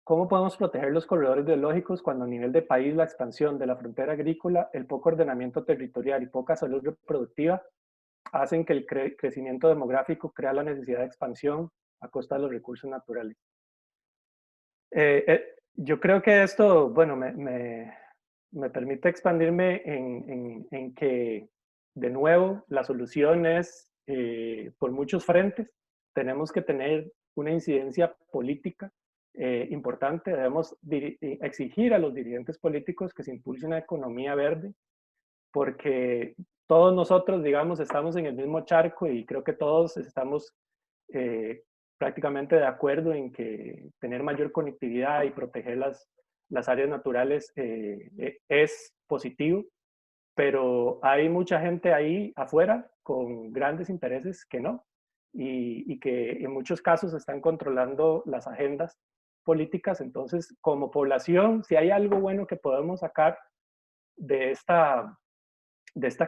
[SPEAKER 4] ¿cómo podemos proteger los corredores biológicos cuando a nivel de país la expansión de la frontera agrícola, el poco ordenamiento territorial y poca salud reproductiva hacen que el crecimiento demográfico crea la necesidad de expansión a costa de los recursos naturales? Yo creo que esto, bueno, me permite expandirme en que, de nuevo, la solución es por muchos frentes. Tenemos que tener una incidencia política importante. Debemos exigir a los dirigentes políticos que se impulse una economía verde, porque todos nosotros, digamos, estamos en el mismo charco y creo que todos estamos prácticamente de acuerdo en que tener mayor conectividad y proteger las áreas naturales es positivo, pero hay mucha gente ahí afuera con grandes intereses que no, y que en muchos casos están controlando las agendas políticas. Entonces, como población, si hay algo bueno que podemos sacar de esta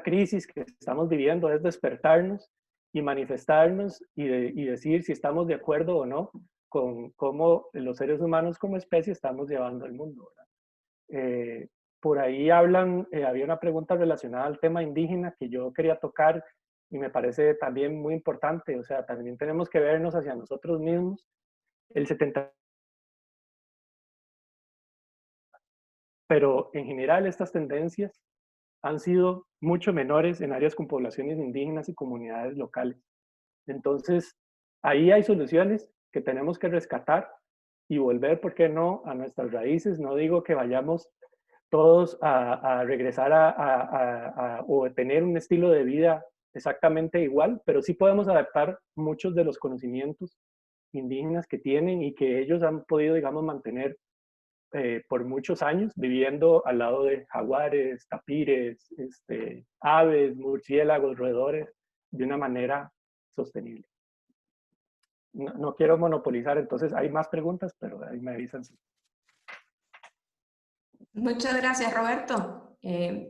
[SPEAKER 4] crisis que estamos viviendo, es despertarnos y manifestarnos y decir si estamos de acuerdo o no con cómo los seres humanos como especie estamos llevando el mundo, ¿verdad? Por ahí había una pregunta relacionada al tema indígena que yo quería tocar y me parece también muy importante. O sea, también tenemos que vernos hacia nosotros mismos. El 70%. Pero en general estas tendencias han sido mucho menores en áreas con poblaciones indígenas y comunidades locales. Entonces, ahí hay soluciones que tenemos que rescatar y volver, ¿por qué no?, a nuestras raíces. No digo que vayamos todos a regresar o tener un estilo de vida exactamente igual, pero sí podemos adaptar muchos de los conocimientos indígenas que tienen y que ellos han podido, digamos, mantener por muchos años, viviendo al lado de jaguares, tapires, aves, murciélagos, roedores, de una manera sostenible. No quiero monopolizar, entonces hay más preguntas, pero ahí me avisan.
[SPEAKER 1] Muchas gracias, Roberto.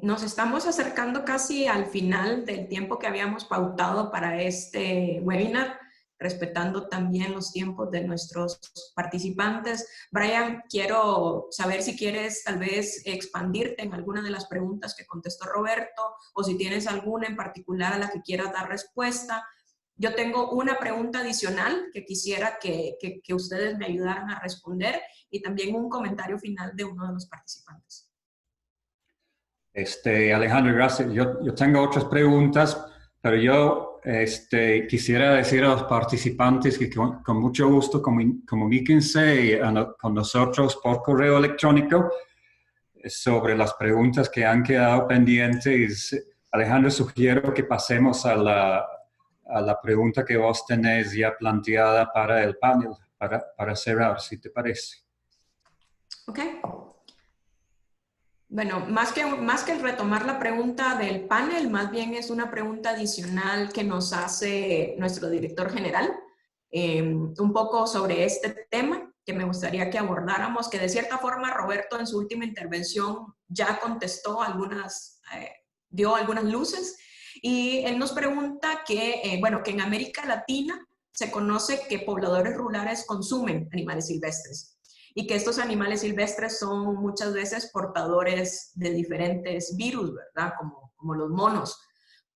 [SPEAKER 1] Nos estamos acercando casi al final del tiempo que habíamos pautado para este webinar, respetando también los tiempos de nuestros participantes. Brian, quiero saber si quieres tal vez expandirte en alguna de las preguntas que contestó Roberto, o si tienes alguna en particular a la que quieras dar respuesta. Yo tengo una pregunta adicional que quisiera que ustedes me ayudaran a responder, y también un comentario final de uno de los participantes.
[SPEAKER 3] Alejandro, gracias. Yo tengo otras preguntas, pero yo quisiera decir a los participantes que con mucho gusto comuníquense con nosotros por correo electrónico sobre las preguntas que han quedado pendientes. Alejandro, sugiero que pasemos a la pregunta que vos tenés ya planteada para el panel, para cerrar, si te parece.
[SPEAKER 1] Ok. Bueno, más que retomar la pregunta del panel, más bien es una pregunta adicional que nos hace nuestro director general, un poco sobre este tema que me gustaría que abordáramos, que de cierta forma Roberto en su última intervención ya contestó dio algunas luces, y él nos pregunta que en América Latina se conoce que pobladores rurales consumen animales silvestres, y que estos animales silvestres son muchas veces portadores de diferentes virus, ¿verdad? Como los monos.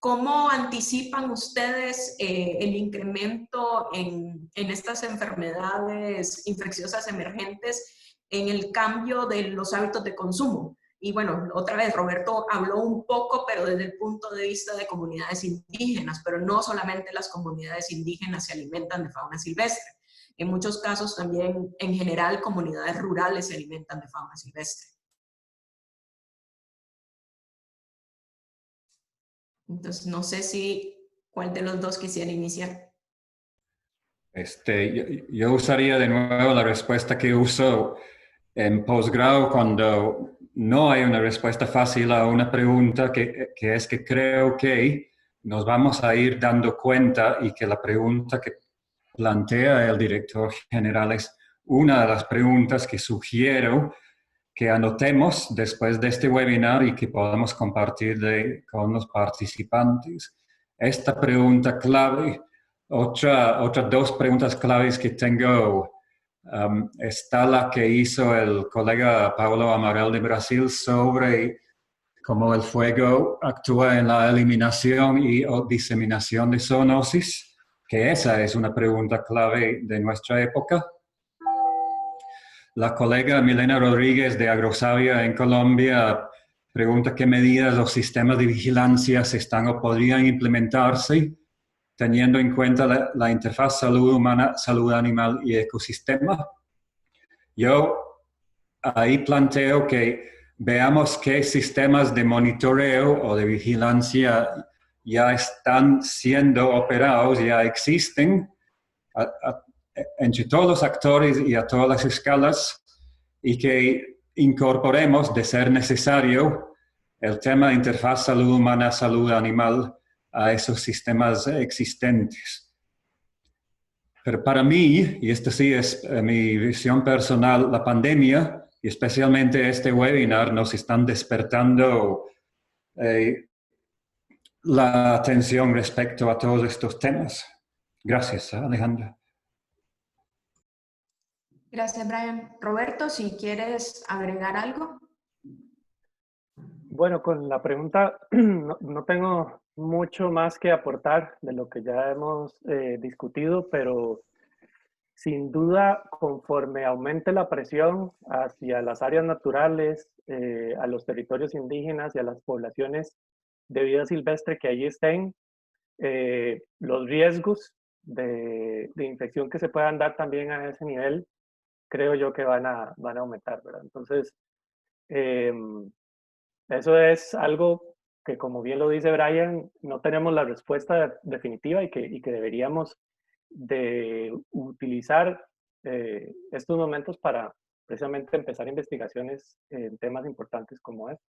[SPEAKER 1] ¿Cómo anticipan ustedes el incremento en estas enfermedades infecciosas emergentes en el cambio de los hábitos de consumo? Y bueno, otra vez, Roberto habló un poco, pero desde el punto de vista de comunidades indígenas, pero no solamente las comunidades indígenas se alimentan de fauna silvestre. En muchos casos también, en general, comunidades rurales se alimentan de fauna silvestre. Entonces, no sé cuál de los dos quisiera iniciar.
[SPEAKER 3] Yo usaría de nuevo la respuesta que uso en posgrado cuando no hay una respuesta fácil a una pregunta, que es que creo que nos vamos a ir dando cuenta y que la pregunta que plantea el director general es una de las preguntas que sugiero que anotemos después de este webinar y que podamos compartir con los participantes. Esta pregunta clave, otras dos preguntas claves que tengo, está la que hizo el colega Paulo Amaral de Brasil sobre cómo el fuego actúa en la eliminación o diseminación de zoonosis, que esa es una pregunta clave de nuestra época. La colega Milena Rodríguez de Agrosavia en Colombia pregunta qué medidas o sistemas de vigilancia se están o podrían implementarse teniendo en cuenta la interfaz salud humana, salud animal y ecosistema. Yo ahí planteo que veamos qué sistemas de monitoreo o de vigilancia ya están siendo operados, ya existen entre todos los actores y a todas las escalas, y que incorporemos, de ser necesario, el tema de interfaz salud humana, salud animal a esos sistemas existentes. Pero para mí, y esto sí es mi visión personal, la pandemia, y especialmente este webinar, nos están despertando la atención respecto a todos estos temas. Gracias, Alejandra.
[SPEAKER 1] Gracias, Brian. Roberto, si quieres agregar algo.
[SPEAKER 4] Bueno, con la pregunta no tengo mucho más que aportar de lo que ya hemos discutido, pero sin duda, conforme aumente la presión hacia las áreas naturales, a los territorios indígenas y a las poblaciones de vida silvestre que allí estén, los riesgos de infección que se puedan dar también a ese nivel, creo yo que van a aumentar, ¿verdad? Entonces, eso es algo que, como bien lo dice Brian, no tenemos la respuesta definitiva y que deberíamos de utilizar estos momentos para precisamente empezar investigaciones en temas importantes como este.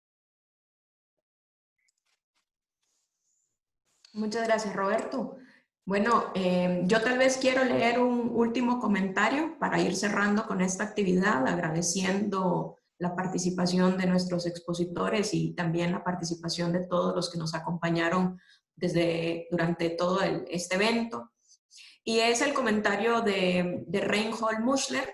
[SPEAKER 1] Muchas gracias, Roberto. Bueno, yo tal vez quiero leer un último comentario para ir cerrando con esta actividad, agradeciendo la participación de nuestros expositores y también la participación de todos los que nos acompañaron durante todo este evento. Y es el comentario de Reinhold Muschler,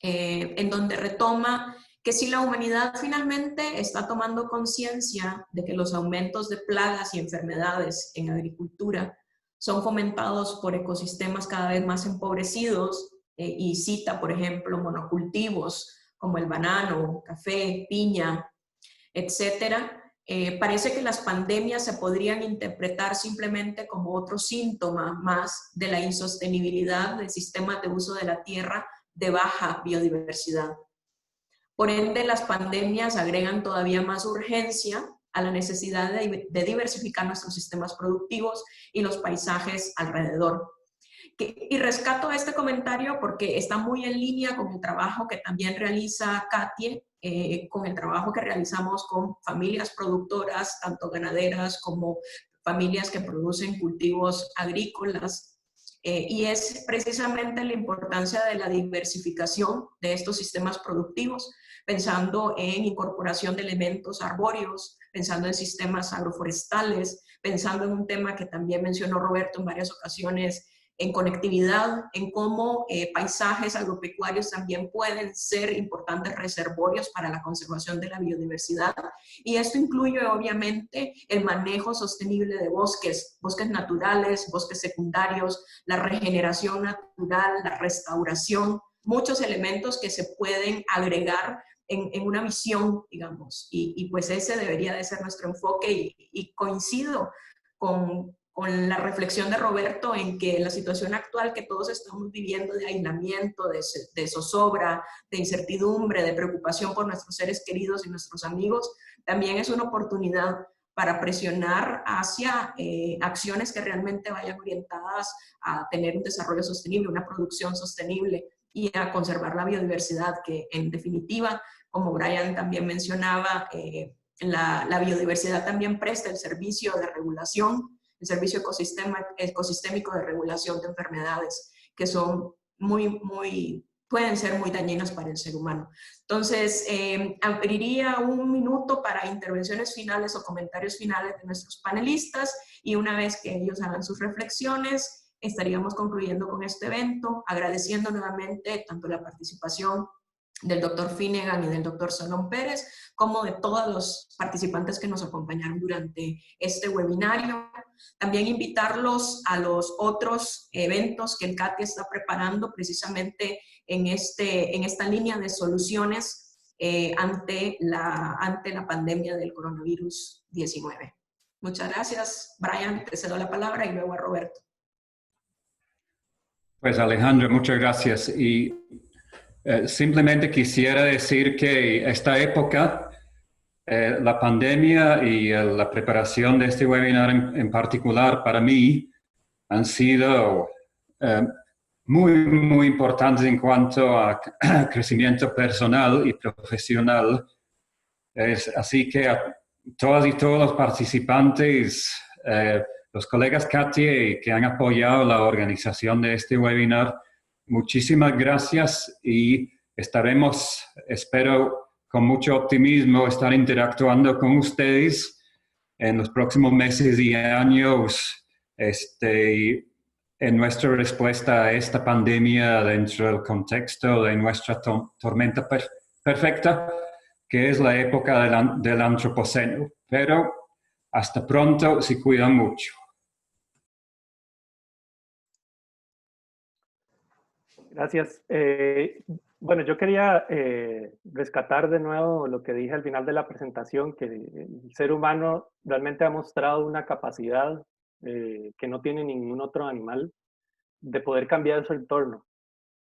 [SPEAKER 1] en donde retoma que si la humanidad finalmente está tomando conciencia de que los aumentos de plagas y enfermedades en agricultura son fomentados por ecosistemas cada vez más empobrecidos, y cita, por ejemplo, monocultivos como el banano, café, piña, etcétera, parece que las pandemias se podrían interpretar simplemente como otro síntoma más de la insostenibilidad del sistema de uso de la tierra de baja biodiversidad. Por ende, las pandemias agregan todavía más urgencia a la necesidad de diversificar nuestros sistemas productivos y los paisajes alrededor. Y rescato este comentario porque está muy en línea con el trabajo que también realiza Katie, con el trabajo que realizamos con familias productoras, tanto ganaderas como familias que producen cultivos agrícolas. Y es precisamente la importancia de la diversificación de estos sistemas productivos, pensando en incorporación de elementos arbóreos, pensando en sistemas agroforestales, pensando en un tema que también mencionó Roberto en varias ocasiones, en conectividad, en cómo paisajes agropecuarios también pueden ser importantes reservorios para la conservación de la biodiversidad. Y esto incluye obviamente el manejo sostenible de bosques, bosques naturales, bosques secundarios, la regeneración natural, la restauración, muchos elementos que se pueden agregar en una visión, digamos, y pues ese debería de ser nuestro enfoque, y coincido con la reflexión de Roberto en que la situación actual que todos estamos viviendo de aislamiento, de zozobra, de incertidumbre, de preocupación por nuestros seres queridos y nuestros amigos, también es una oportunidad para presionar hacia acciones que realmente vayan orientadas a tener un desarrollo sostenible, una producción sostenible y a conservar la biodiversidad, que en definitiva, como Brian también mencionaba, la biodiversidad también presta el servicio de regulación, el servicio ecosistémico de regulación de enfermedades que son pueden ser muy dañinas para el ser humano. Entonces, abriría un minuto para intervenciones finales o comentarios finales de nuestros panelistas, y una vez que ellos hagan sus reflexiones, estaríamos concluyendo con este evento, agradeciendo nuevamente tanto la participación del doctor Finnegan y del doctor Solón Pérez, como de todos los participantes que nos acompañaron durante este webinario. También invitarlos a los otros eventos que el CATI está preparando precisamente en esta línea de soluciones ante la pandemia del coronavirus 19. Muchas gracias. Brian, te cedo la palabra y luego a Roberto.
[SPEAKER 3] Pues Alejandra, muchas gracias. Y simplemente quisiera decir que esta época, la pandemia y la preparación de este webinar en particular para mí han sido muy importantes en cuanto a crecimiento personal y profesional. Así que a todas y todos los participantes, los colegas CATIE que han apoyado la organización de este webinar, muchísimas gracias y estaremos, espero, con mucho optimismo, estar interactuando con ustedes en los próximos meses y años en nuestra respuesta a esta pandemia dentro del contexto de nuestra tormenta perfecta, que es la época del antropoceno. Pero hasta pronto, se cuidan mucho.
[SPEAKER 4] Gracias. Bueno, yo quería rescatar de nuevo lo que dije al final de la presentación, que el ser humano realmente ha mostrado una capacidad que no tiene ningún otro animal de poder cambiar su entorno.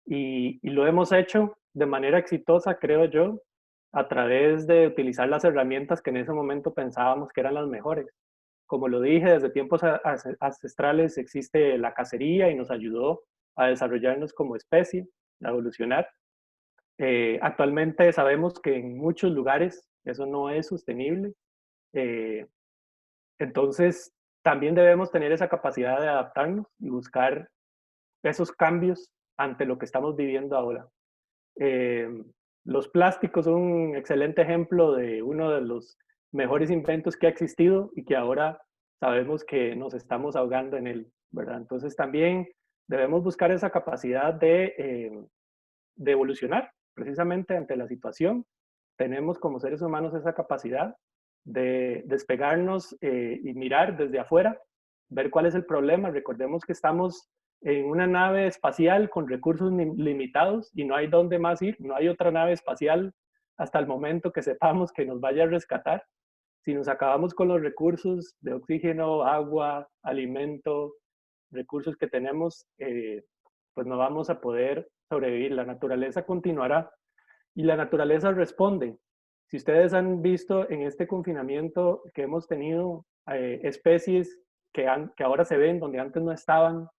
[SPEAKER 4] Y lo hemos hecho de manera exitosa, creo yo, a través de utilizar las herramientas que en ese momento pensábamos que eran las mejores. Como lo dije, desde tiempos ancestrales existe la cacería y nos ayudó a desarrollarnos como especie, a evolucionar. Actualmente sabemos que en muchos lugares eso no es sostenible. Entonces, también debemos tener esa capacidad de adaptarnos y buscar esos cambios ante lo que estamos viviendo ahora. Los plásticos son un excelente ejemplo de uno de los mejores inventos que ha existido y que ahora sabemos que nos estamos ahogando en él, ¿verdad? Entonces también debemos buscar esa capacidad de evolucionar precisamente ante la situación. Tenemos como seres humanos esa capacidad de despegarnos y mirar desde afuera, ver cuál es el problema. Recordemos que estamos en una nave espacial con recursos limitados y no hay dónde más ir, no hay otra nave espacial hasta el momento que sepamos que nos vaya a rescatar. Si nos acabamos con los recursos de oxígeno, agua, alimento, recursos que tenemos, pues no vamos a poder sobrevivir. La naturaleza continuará y la naturaleza responde. Si ustedes han visto en este confinamiento que hemos tenido especies que ahora se ven donde antes no estaban,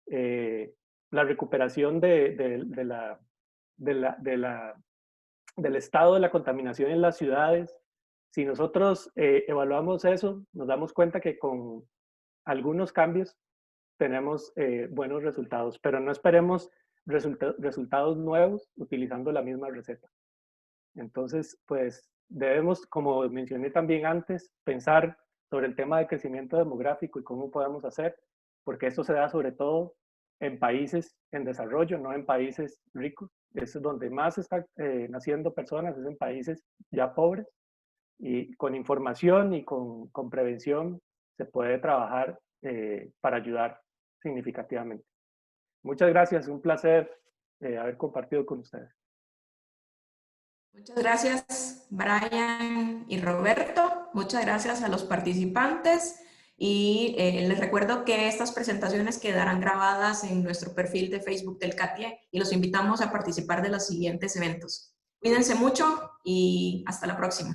[SPEAKER 4] la recuperación del estado de la contaminación en las ciudades. Si nosotros evaluamos eso, nos damos cuenta que con algunos cambios tenemos buenos resultados, pero no esperemos resultados nuevos utilizando la misma receta. Entonces, pues debemos, como mencioné también antes, pensar sobre el tema de crecimiento demográfico y cómo podemos hacer, porque esto se da sobre todo en países en desarrollo, no en países ricos. Es donde más están naciendo personas, es en países ya pobres. Y con información y con prevención se puede trabajar para ayudar significativamente. Muchas gracias, un placer haber compartido con ustedes.
[SPEAKER 1] Muchas gracias, Brian y Roberto. Muchas gracias a los participantes. Y les recuerdo que estas presentaciones quedarán grabadas en nuestro perfil de Facebook del CATIE y los invitamos a participar de los siguientes eventos. Cuídense mucho y hasta la próxima.